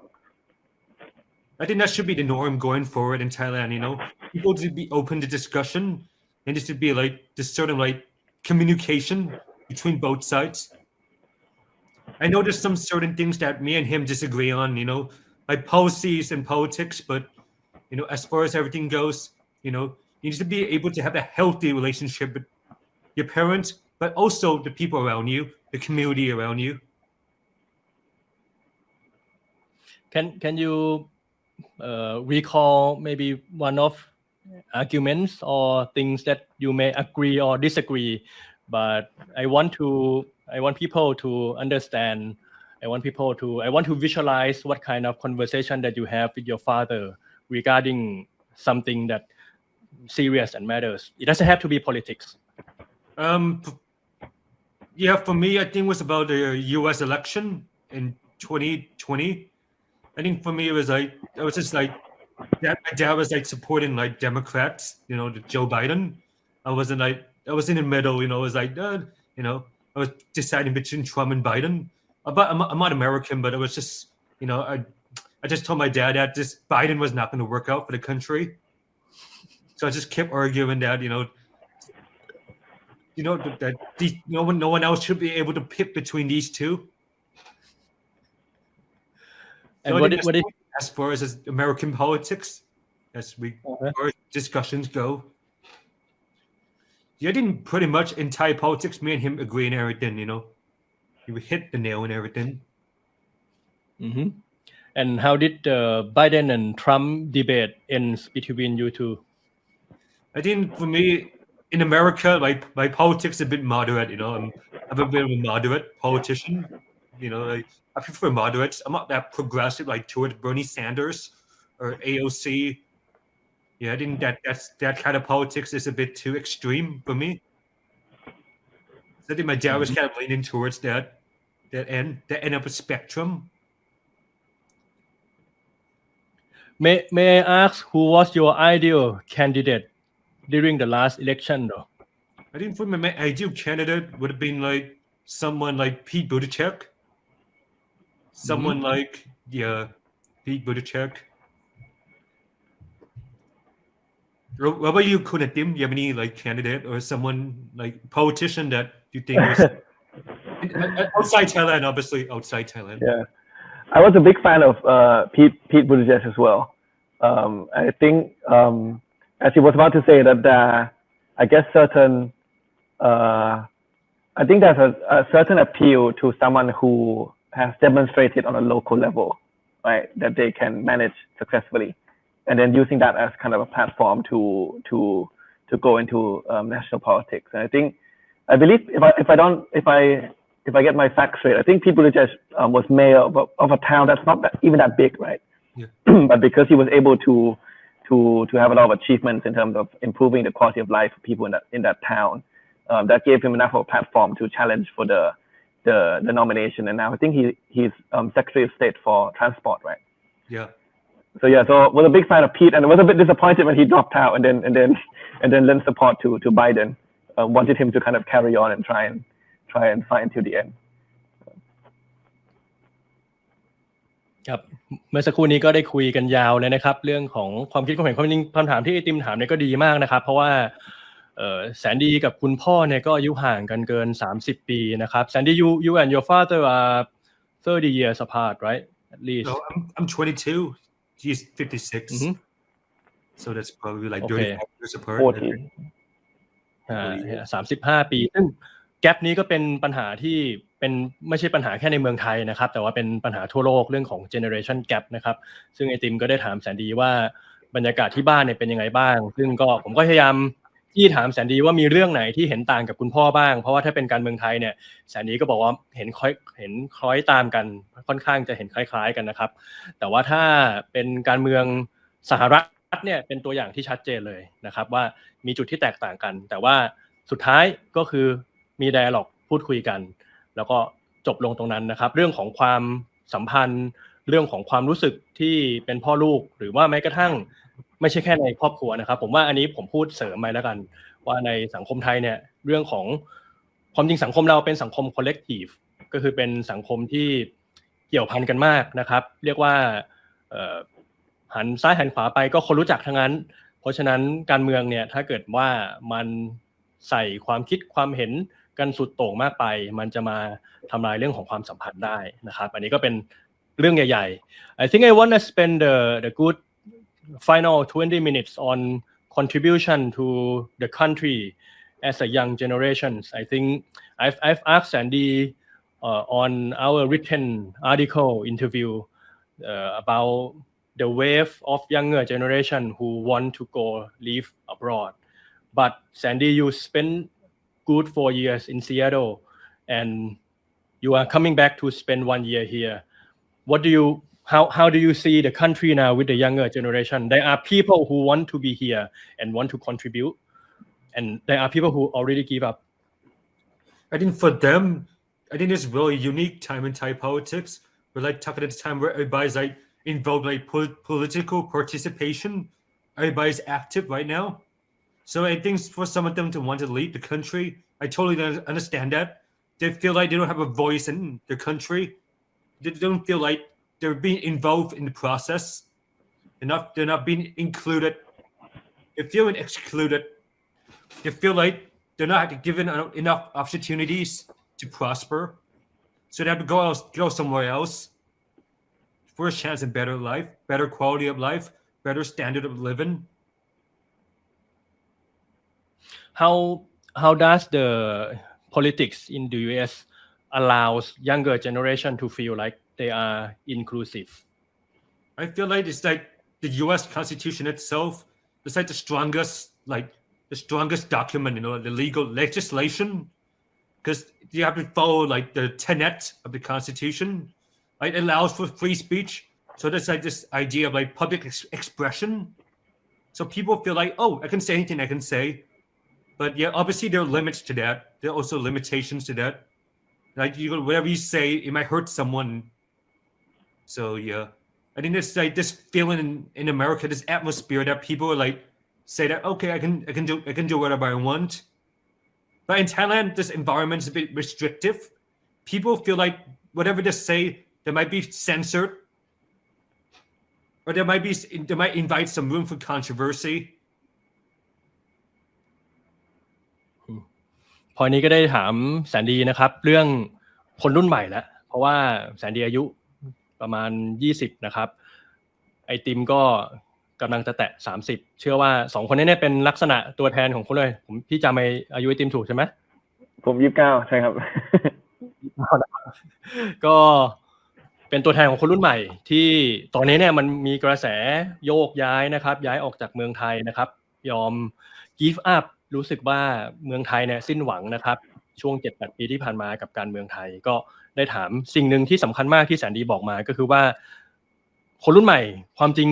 I think that should be the norm going forward in Thailand, you know. People to be open to discussion, and there should be like this sort of like communication between both sides. I know there's some certain things that me and him disagree on, you know, like policies and politics, but as far as everything goes, you need to be able to have a healthy relationship with your parents, but also the people around you, the community around you. Can you recall maybe one of arguments or things that you may agree or disagree, but I want people to understand. I want to visualize what kind of conversation that you have with your father regarding something that serious and matters. It doesn't have to be politics. Yeah, for me, I think it was about the U.S. election in 2020. I think for me, it was like, I was just like, my dad was like supporting like Democrats, Joe Biden. I was in the middle, I was like, I was deciding between Trump and Biden. But I'm not American, but it was just, I just told my dad that this Biden was not going to work out for the country. So I just kept arguing that, that no one else should be able to pick between these two. And so what is as far as American politics, as our discussions go, I think pretty much in Thai politics, me and him agree on everything, He would hit the nail and everything. Mm-hmm. And how did Biden and Trump debate ends between you two? I think for me, in America, my politics is a bit moderate, I'm a bit of a moderate politician, I prefer moderates. I'm not that progressive, like towards Bernie Sanders or AOC. Yeah, I think that kind of politics is a bit too extreme for me. So I think my dad was kind of leaning towards that end of the spectrum. May I ask who was your ideal candidate during the last election, though? I think for my ideal candidate would have been like someone like Pete Buttigieg. Someone like Pete Buttigieg. What about you, Kunatim? Do you have any like candidate or someone like politician that you think was outside Thailand, obviously outside Thailand? Yeah, I was a big fan of Pete Buttigieg as well. I think as he was about to say that I guess I think there's a certain appeal to someone who has demonstrated on a local level, right, that they can manage successfully, and then using that as kind of a platform to go into national politics. And I believe if I get my facts straight, I think Pete Buttigieg was mayor of a town that's not even that big, right? Yeah. But because he was able to have a lot of achievements in terms of improving the quality of life of people in that town, that gave him enough of a platform to challenge for the nomination. And now I think he's Secretary of State for Transport, right? Yeah. So was a big fan of Pete, and was a bit disappointed when he dropped out and then lent support to Biden. Wanted him to kind of carry on and try and fight until the end. ครับเมื่อสักครู่นี้ก็ได้คุยกันยาวเลยนะครับเรื่องของความคิดความเห็นความจริงคำถามที่ไอติมถามเนี่ยก็ดีมากนะครับเพราะว่าแสนดีกับคุณพ่อเนี่ยก็อายุห่างกันเกิน30ปีนะครับแสนดี you and your father are 30 years apart, right? At least. No, I'm 22. He's 56. So that's probably like 35 years apart. 35 ปีซึ่งแกปนี้ก็เป็นปัญหาที่เป็นไม่ใช่ปัญหาแค่ในเมืองไทยนะครับแต่ว่าเป็นปัญหาทั่วโลกเรื่องของ generation gap นะครับซึ่งไอติมก็ได้ถามแสนดีว่าบรรยากาศที่บ้านเนี่ยเป็นยังไงบ้างซึ่งก็ผมก็พยายามที่ถามแสนดีว่ามีเรื่องไหนที่เห็นต่างกับคุณพ่อบ้างเพราะว่าถ้าเป็นการเมืองไทยเนี่ยแสนดีก็บอกว่าเห็นคล้อยตามกันค่อนข้างจะเห็นคล้ายๆกันนะครับแต่ว่าถ้าเป็นการเมืองสหรัฐเนี่ยเป็นตัวอย่างที่ชัดเจนเลยนะครับว่ามีจุดที่แตกต่างกันแต่ว่าสุดท้ายก็คือมี dialogue พูดคุยกันแล้วก็จบลงตรงนั้นนะครับเรื่องของความสัมพันธ์เรื่องของความรู้สึกที่เป็นพ่อลูกหรือว่าแม้กระทั่งไม่ใช่แค่ในครอบครัวนะครับผมว่าอันนี้ผมพูดเสริมไปแล้วกันว่าในสังคมไทยเนี่ยเรื่องของความจริงสังคมเราเป็นสังคม collective ก็คือเป็นสังคมที่เกี่ยวพันกันมากนะครับเรียกว่าหันซ้ายหันขวาไปก็คนรู้จักทั้งนั้นเพราะฉะนั้นการเมืองเนี่ยถ้าเกิดว่ามันใส่ความคิดความเห็นกันสุดโต่งมากไปมันจะมาทำลายเรื่องของความสัมพันธ์ได้นะครับอันนี้ก็เป็น เรื่องใหญ่ๆ I think I want to spend the good final 20 minutes on contribution to the country as a young generation. I think I've asked Sandy on our written article interview about the wave of younger generation who want to go live abroad. But Sandy, you spent good 4 years in Seattle and you are coming back to spend 1 year here. How do you see the country now with the younger generation? There are people who want to be here and want to contribute, and there are people who already give up. I think for them, I think it's really unique time in Thai politics. We're like talking at a time where everybody's like involved like political participation. Everybody's active right now. So I think for some of them to want to leave the country, I totally understand that. They feel like they don't have a voice in their country. They don't feel like they're being involved in the process. They're not being included. They're feeling excluded. They feel like they're not given enough opportunities to prosper. So they have to go somewhere else for a chance at better life, better quality of life, better standard of living. How does the politics in the US allows younger generation to feel like they are inclusive? I feel like it's like the US Constitution itself. It's like the strongest document, the legal legislation, because you have to follow like the tenet of the Constitution. It allows for free speech. So there's like this idea of like public expression. So people feel like, oh, I can say anything I can say. But yeah, obviously there are limits to that. There are also limitations to that. Like whatever you say, it might hurt someone. So yeah, I think there's like this feeling in America, this atmosphere that people are like say that okay, I can do whatever I want. But in Thailand, this environment is a bit restrictive. People feel like whatever they say, they might be censored, or they might invite some room for controversy. พอนี้ก็ได้ถามแสนดีนะครับเรื่องคนรุ่นใหม่แล้วเพราะว่าแสนดีอายุประมาณ20นะครับไอติมก็กำลังจะแตะ30เชื่อว่า2คนนี้เนี่ยเป็นลักษณะตัวแทนของคนเลยพี่จำอายุไอติมถูกใช่ไหมผม29ใช่ครับ ก็เป็นตัวแทนของคนรุ่นใหม่ที่ตอนนี้เนี่ยมันมีกระแสโยกย้ายนะครับย้ายออกจากเมืองไทยนะครับยอม give up รู้สึกว่าเมืองไทยเนี่ยสิ้นหวังนะครับช่วง 7-8 ปีที่ผ่านมากับการเมืองไทยก็ได้ถามสิ่งหนึ่งที่สำคัญมากที่แสนดีบอกมาก็คือว่าคนรุ่นใหม่ความจริง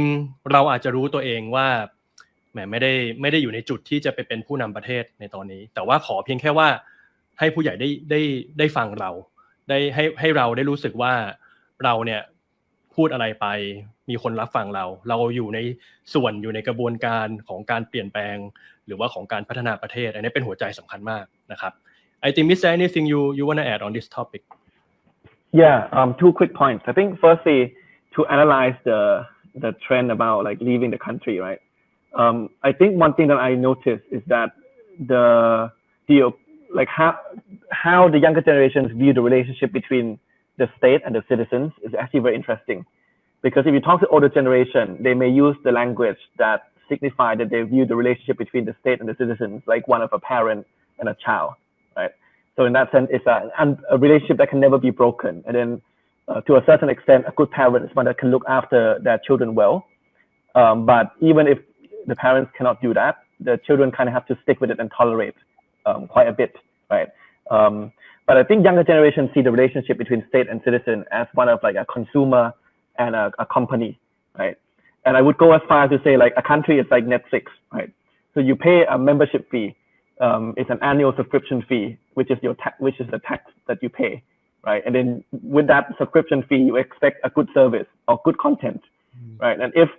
เราอาจจะรู้ตัวเองว่าแหมไม่ได้อยู่ในจุดที่จะไปเป็นผู้นำประเทศในตอนนี้แต่ว่าขอเพียงแค่ว่าให้ผู้ใหญ่ได้ฟังเราได้ให้เราได้รู้สึกว่าเราเนี่ยพูดอะไรไปมีคนรับฟังเราอยู่ในส่วนอยู่ในกระบวนการของการเปลี่ยนแปลงหรือว่าของการพัฒนาประเทศอันนี้เป็นหัวใจสำคัญมากนะครับ I think is there anything you want to add on this topic? Yeah, 2 quick points. I think firstly to analyze the trend about like leaving the country, right? I think one thing that I noticed is that like how the younger generations view the relationship between the state and the citizens is actually very interesting. Because if you talk to older generation, they may use the language that signify that they view the relationship between the state and the citizens like one of a parent and a child, right? So in that sense, it's a relationship that can never be broken. And then to a certain extent, a good parent is one that can look after their children well. But even if the parents cannot do that, the children kind of have to stick with it and tolerate quite a bit, right? But I think younger generations see the relationship between state and citizen as one of like a consumer and a company, right? And I would go as far as to say like a country is like Netflix, right? So you pay a membership fee. It's an annual subscription fee, which is the tax that you pay, right? And then with that subscription fee, you expect a good service or good content, right? And if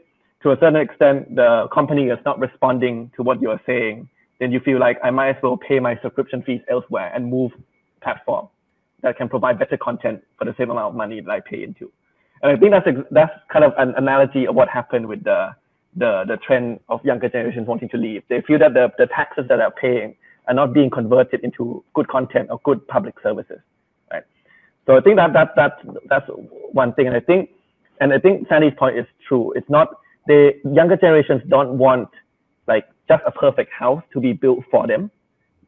to a certain extent the company is not responding to what you are saying, then you feel like I might as well pay my subscription fees elsewhere and move platform that can provide better content for the same amount of money that I pay into. And I think that's kind of an analogy of what happened with the trend of younger generations wanting to leave. They feel that the taxes that they're paying are not being converted into good content or good public services, right? So I think that's one thing. And I think and I think Sandy's point is true. It's not the younger generations don't want like just a perfect house to be built for them,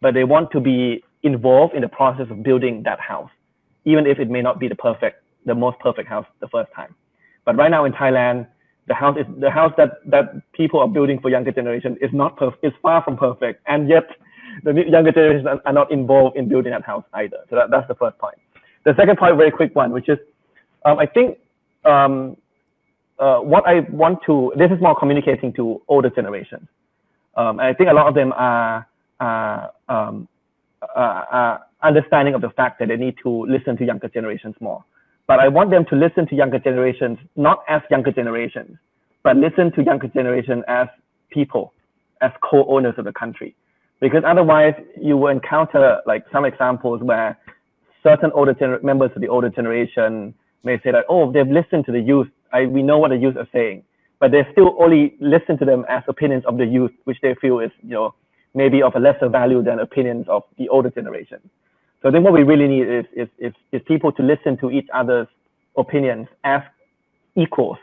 but they want to be involved in the process of building that house, even if it may not be the most perfect house the first time. But right now in Thailand, the house that people are building for younger generation is not perfect. It's far from perfect, and yet the younger generations are not involved in building that house either. So that's the first point. The second point, very quick one, which is I think what I want to, this is more communicating to older generations. I think a lot of them are understanding of the fact that they need to listen to younger generations more. But I want them to listen to younger generations not as younger generations, but listen to younger generation as people, as co-owners of the country. Because otherwise, you will encounter like some examples where certain members of the older generation may say that, oh, they've listened to the youth. We know what the youth are saying, but they still only listen to them as opinions of the youth, which they feel is, maybe of a lesser value than opinions of the older generation. So I think what we really need is people to listen to each other's opinions as equals,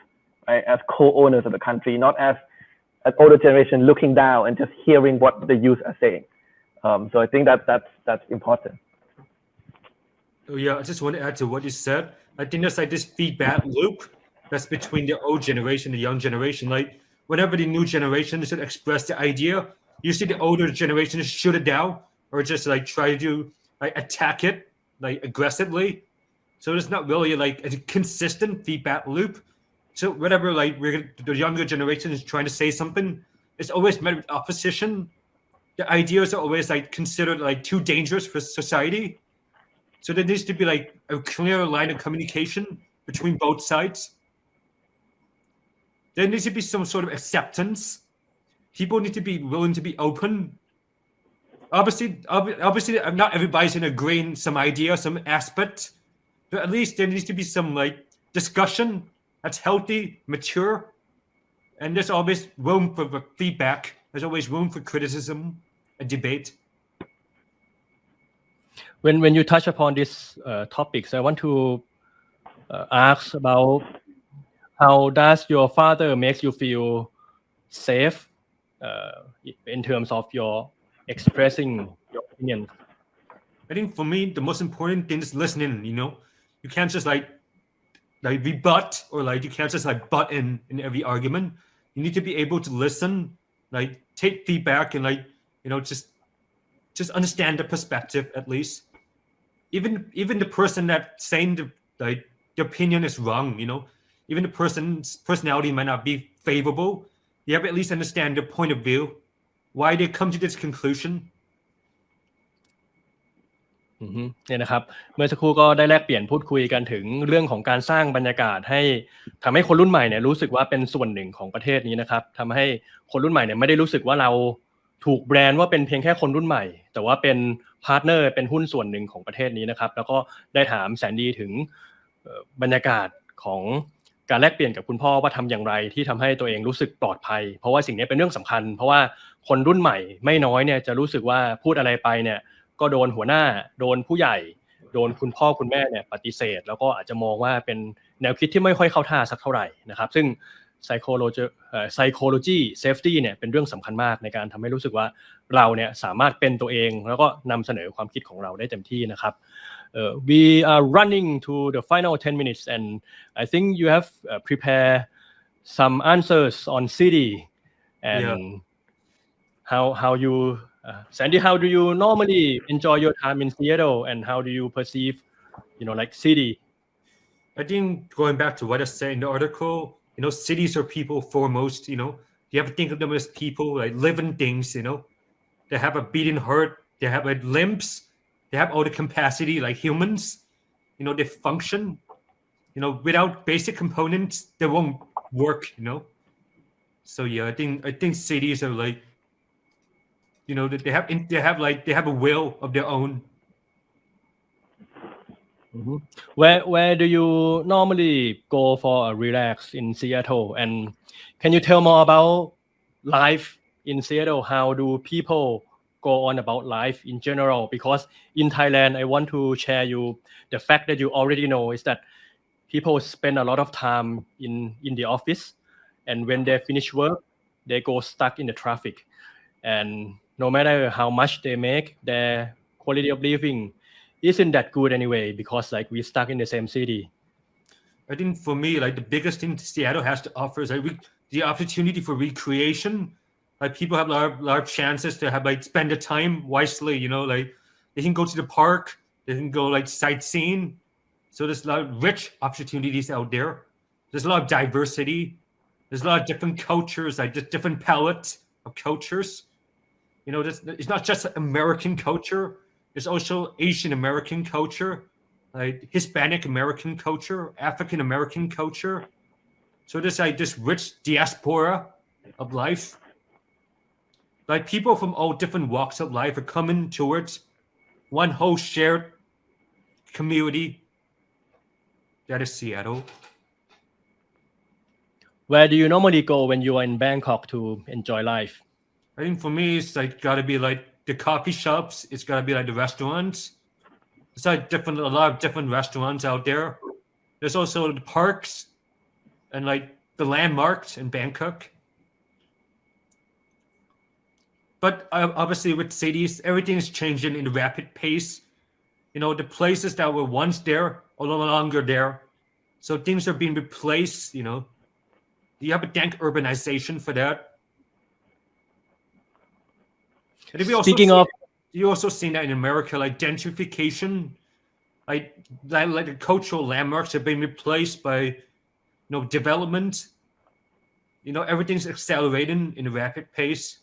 right? As co-owners of the country, not as an older generation looking down and just hearing what the youth are saying. So I think that's important. Oh yeah, I just want to add to what you said. I think there's like this feedback loop that's between the old generation and the young generation. Like whenever the new generation should express the idea, usually the older generation is shoot it down or just like try to like attack it like aggressively. So it's not really like a consistent feedback loop. So whenever like the younger generation is trying to say something, it's always met with opposition. The ideas are always like considered like too dangerous for society. So there needs to be like a clear line of communication between both sides. There needs to be some sort of acceptance. People need to be willing to be open. Obviously, not everybody's going to agree in some idea, some aspect, but at least there needs to be some like discussion that's healthy, mature, and there's always room for feedback. There's always room for criticism and debate. When you touch upon these topics, I want to ask about how does your father makes you feel safe in terms of your expressing your opinion? I think for me, the most important thing is listening. You can't just like rebut or like you can't just like butt in every argument. You need to be able to listen, like take feedback and like just understand the perspective at least. Even the person that's saying the opinion is wrong, even the person's personality might not be favorable. You have to at least understand their point of view, why they come to this conclusion. เนี่ยนะครับเมื่อสักครู่ก็ได้แลกเปลี่ยนพูดคุยกันถึงเรื่องของการสร้างบรรยากาศให้ทำให้คนรุ่นใหม่เนี่ยรู้สึกว่าเป็นส่วนหนึ่งของประเทศนี้นะครับทำให้คนรุ่นใหม่เนี่ยไม่ได้รู้สึกว่าเราถูกแบรนด์ว่าเป็นเพียงแค่คนรุ่นใหม่แต่ว่าเป็นพาร์ทเนอร์เป็นหุ้นส่วนหนึ่งของประเทศนี้นะครับแล้วก็ได้ถามแสนดีถึงบรรยากาศของการแลกเปลี่ยนกับคุณพ่อว่าทำอย่างไรที่ทำให้ตัวเองรู้สึกปลอดภัยเพราะว่าสิ่งนี้เป็นเรื่องสำคัญเพราะว่าคนรุ่นใหม่ไม่น้อยเนี่ยจะรู้สึกว่าพูดอะไรไปเนี่ยก็โดนหัวหน้าโดนผู้ใหญ่โดนคุณพ่อคุณแม่เนี่ยปฏิเสธแล้วก็อาจจะมองว่าเป็นแนวคิดที่ไม่ค่อยเข้าท่าสักเท่าไหร่นะครับซึ่ง psychology safety เนี่ยเป็นเรื่องสำคัญมากในการทำให้รู้สึกว่าเราเนี่ยสามารถเป็นตัวเองแล้วก็นำเสนอความคิดของเราได้เต็มที่นะครับwe are running to the final 10 minutes and I think you have prepared some answers on city and how you Sandy, how do you normally enjoy your time in Seattle and how do you perceive, like city? I think going back to what I said in the article, cities are people foremost, you have to think of them as people, like living things, they have a beating heart, they have like limbs, they have all the capacity like humans, they function, without basic components, they won't work, So yeah, I think cities are like, they have a will of their own. Mm-hmm. Where do you normally go for a relax in Seattle? And can you tell more about life in Seattle? How do people go on about life in general? Because in Thailand, I want to share you the fact that you already know is that people spend a lot of time in the office, and when they finish work, they go stuck in the traffic, and no matter how much they make, their quality of living isn't that good anyway because like we stuck in the same city. I think for me, like the biggest thing Seattle has to offer is like the opportunity for recreation. Like people have a lot of chances to have like spend the time wisely, you know, like they can go to the park, they can go like sightseeing. So there's a lot of rich opportunities out there. There's a lot of diversity. There's a lot of different cultures, like just different palettes of cultures. You know, it's not just American culture. There's also Asian American culture, like Hispanic American culture, African American culture. So there's like this rich diaspora of life. Like people from all different walks of life are coming towards one whole shared community. That is Seattle. Where do you normally go when you are in Bangkok to enjoy life? I think for me, it's like gotta be like the coffee shops. It's gotta be like the restaurants. It's like a lot of different restaurants out there. There's also the parks and like the landmarks in Bangkok. But obviously with cities, everything is changing in a rapid pace. You know, the places that were once there are no longer there. So things are being replaced, you know. You have a dank urbanization for that. And you also see that in America, like gentrification, like the cultural landmarks have been replaced by, you know, development. You know, everything's accelerating in a rapid pace.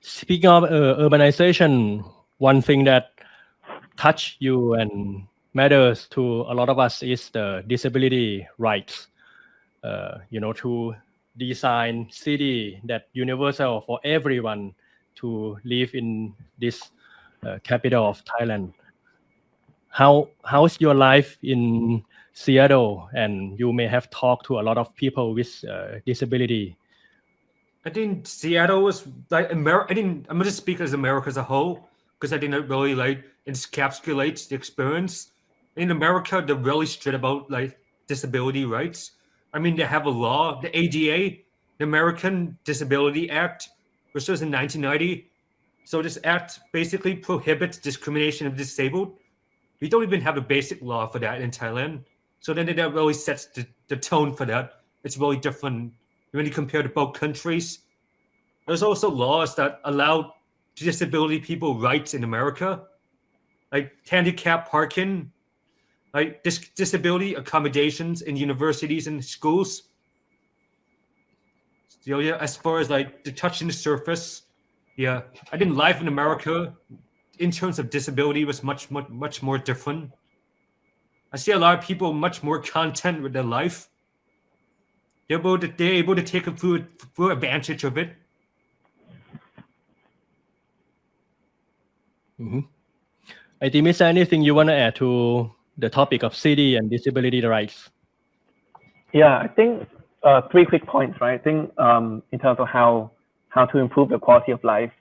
Speaking of urbanization, one thing that touch you and matters to a lot of us is the disability rights. You know, to design city that universal for everyone to live in this capital of Thailand. How's your life in Seattle? And you may have talked to a lot of people with disability. I think Seattle was like I'm going to speak as America as a whole because I think that really like encapsulates the experience. In America, they're really strict about like disability rights. I mean, they have a law, the ADA, the American Disability Act, which was in 1990. So this act basically prohibits discrimination of disabled. We don't even have a basic law for that in Thailand. So then that really sets the tone for that. It's really different when you compare to both countries. There's also laws that allow disability people rights in America, like handicap parking, like disability accommodations in universities and schools. So, yeah, as far as like the touching the surface, yeah, I think life in America in terms of disability was much more different. I see a lot of people much more content with their life. They're able to take full advantage of it. Mm-hmm. I think, is there anything you want to add to the topic of city and disability rights? Yeah, I think 3 quick points, right? I think in terms of how to improve the quality of life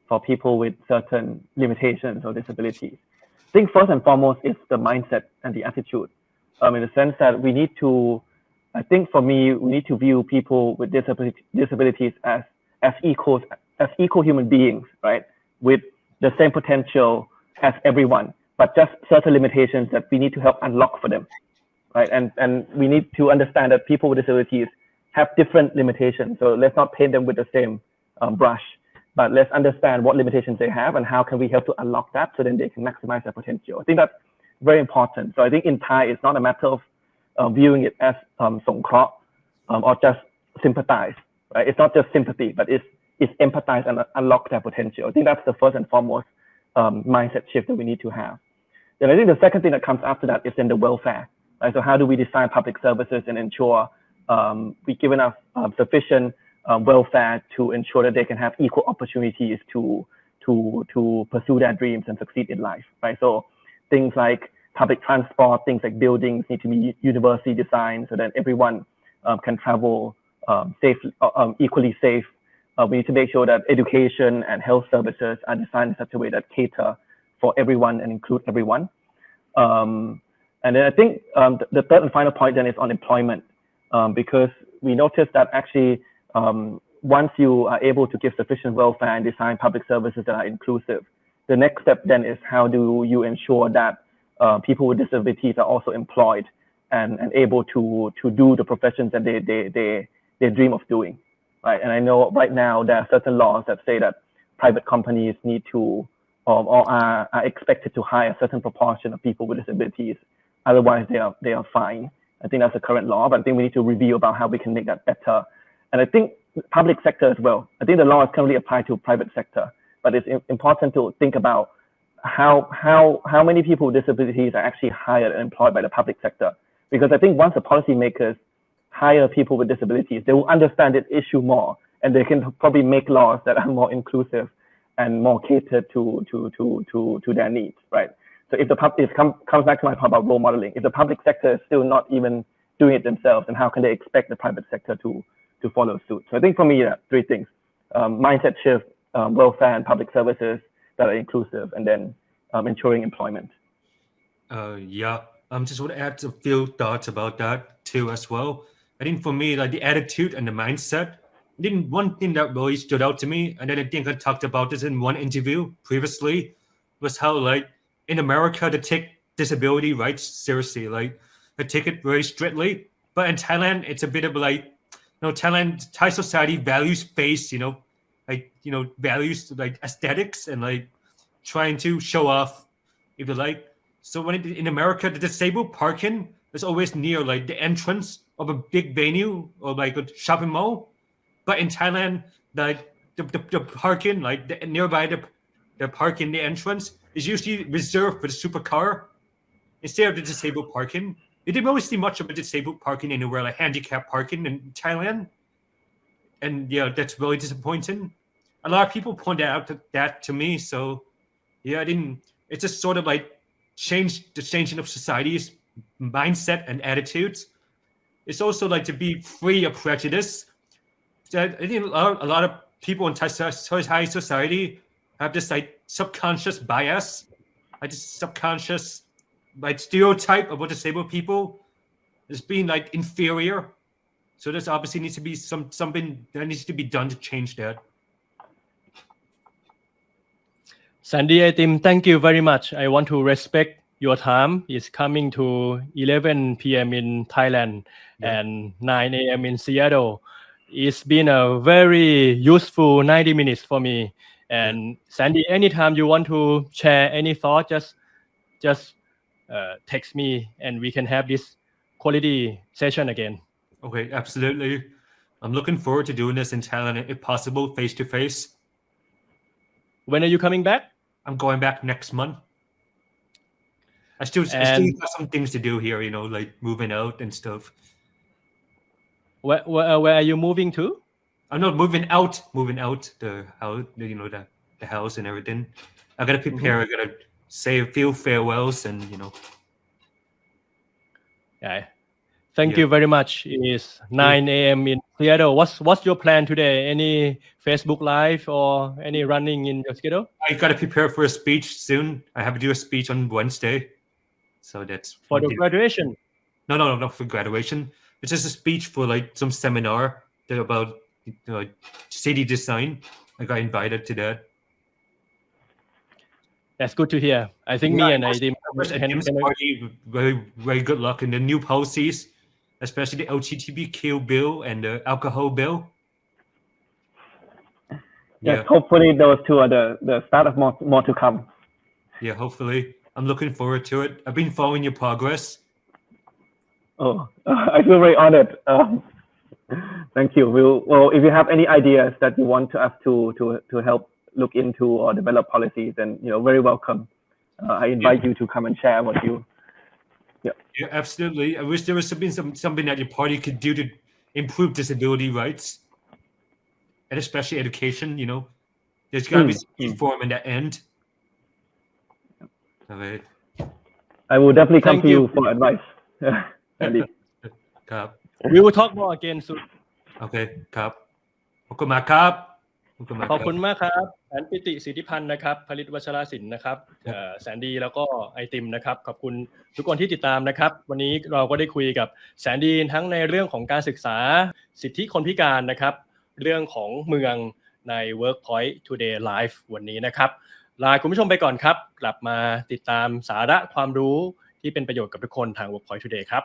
for people with certain limitations or disabilities. I think first and foremost is the mindset and the attitude. In the sense that we need to, I think for me, we need to view people with disabilities as equal human beings, right? With the same potential as everyone, but just certain limitations that we need to help unlock for them, right? And we need to understand that people with disabilities have different limitations. So let's not paint them with the same brush, but let's understand what limitations they have and how can we help to unlock that so then they can maximize their potential. I think that's very important. So I think in Thai, it's not a matter of viewing it as สงเคราะห์ or just sympathize, right? It's not just sympathy, but it's empathize and unlock their potential. I think that's the first and foremost mindset shift that we need to have. Then I think the second thing that comes after that is then the welfare, right? So how do we design public services and ensure we give enough sufficient welfare to ensure that they can have equal opportunities to pursue their dreams and succeed in life, right? So things like public transport, things like buildings need to be universally designed so that everyone can travel safely, equally safe. We need to make sure that education and health services are designed in such a way that cater for everyone and include everyone. And then I think the third and final point then is on employment, because we noticed that actually once you are able to give sufficient welfare and design public services that are inclusive, the next step then is how do you ensure that people with disabilities are also employed and able to do the professions that they dream of doing, right? And I know right now there are certain laws that say that private companies need to or are expected to hire a certain proportion of people with disabilities. Otherwise, they are fine. I think that's the current law, but I think we need to review about how we can make that better. And I think public sector as well. I think the law is currently applied to private sector, but it's important to think about how many people with disabilities are actually hired and employed by the public sector. Because I think once the policymakers hire people with disabilities, they will understand this issue more, and they can probably make laws that are more inclusive and more catered to their needs, right? So if the public comes back to my point about role modeling, if the public sector is still not even doing it themselves, then how can they expect the private sector to follow suit? So I think for me, three things: mindset shift, welfare and public services that are inclusive, and then ensuring employment. Just want to add a few thoughts about that too as well. I think for me, like the attitude and the mindset, I think one thing that really stood out to me, and then I think I talked about this in one interview previously, was how like in America they take disability rights seriously, like they take it very strictly. But in Thailand, it's a bit of like, Thai society values-based, values like aesthetics and like trying to show off, if you like. So when in America, the disabled parking is always near like the entrance of a big venue or like a shopping mall. But in Thailand, like the parking, like nearby the parking, the entrance is usually reserved for the supercar instead of the disabled parking. You didn't really see much of a disabled parking anywhere, like handicap parking in Thailand. And yeah, that's really disappointing. A lot of people pointed out that to me. So yeah, it's just sort of like changing of society's mindset and attitudes. It's also like to be free of prejudice. I think a lot of people in Thai society have this like subconscious bias, like this subconscious like stereotype of what disabled people as being like inferior. So there's obviously needs to be something that needs to be done to change that. Sandy Tim, thank you very much. I want to respect your time. It's coming to 11 p.m. in Thailand and 9 a.m. in Seattle. It's been a very useful 90 minutes for me. And Sandy, anytime you want to share any thought, just text me and we can have this quality session again. Okay, absolutely. I'm looking forward to doing this in Thailand, if possible, face to face. When are you coming back? I'm going back next month. I still got some things to do here, like moving out and stuff. Where are you moving to? I'm not moving out the house, the house and everything. I gotta prepare. I gotta say a few farewells and Yeah. Thank you very much. It's 9 a.m. in Seattle. What's your plan today? Any Facebook Live or any running in your schedule? I gotta prepare for a speech soon. I have to do a speech on Wednesday. So that's for the graduation. No, not for graduation. It's just a speech for like some seminar about city design. I got invited to that. That's good to hear. I think me and I party, very, very good luck in the new policies, especially the LGBTQ bill and the alcohol bill. Yes, hopefully those two are the start of more to come. Yeah, hopefully. I'm looking forward to it. I've been following your progress. Oh, I feel very honored. Thank you. Well, if you have any ideas that you want us to help look into or develop policies, then very welcome. I invite you to come and share what you. Yeah, absolutely. I wish there was something that your party could do to improve disability rights, and especially education. There's got to be some reform in that end. Okay. I will definitely come to you for advice. Andy. We will talk more again soon. Okay, ครับขอบคุณมากครับ ขอบคุณมากครับแสนปิติสิทธิพันธ์นะครับผลิตวัชรศิลป์นะครับแสนดีแล้วก็ไอติมนะครับขอบคุณทุกคนที่ติดตามนะครับวันนี้เราก็ได้คุยกับแสนดีทั้งในเรื่องของการศึกษาสิทธิคนพิการนะครับเรื่องของเมืองใน workpointTODAY live วันนี้นะครับลาคุณผู้ชมไปก่อนครับกลับมาติดตามสาระความรู้ที่เป็นประโยชน์กับทุกคนทาง workpointTODAY ครับ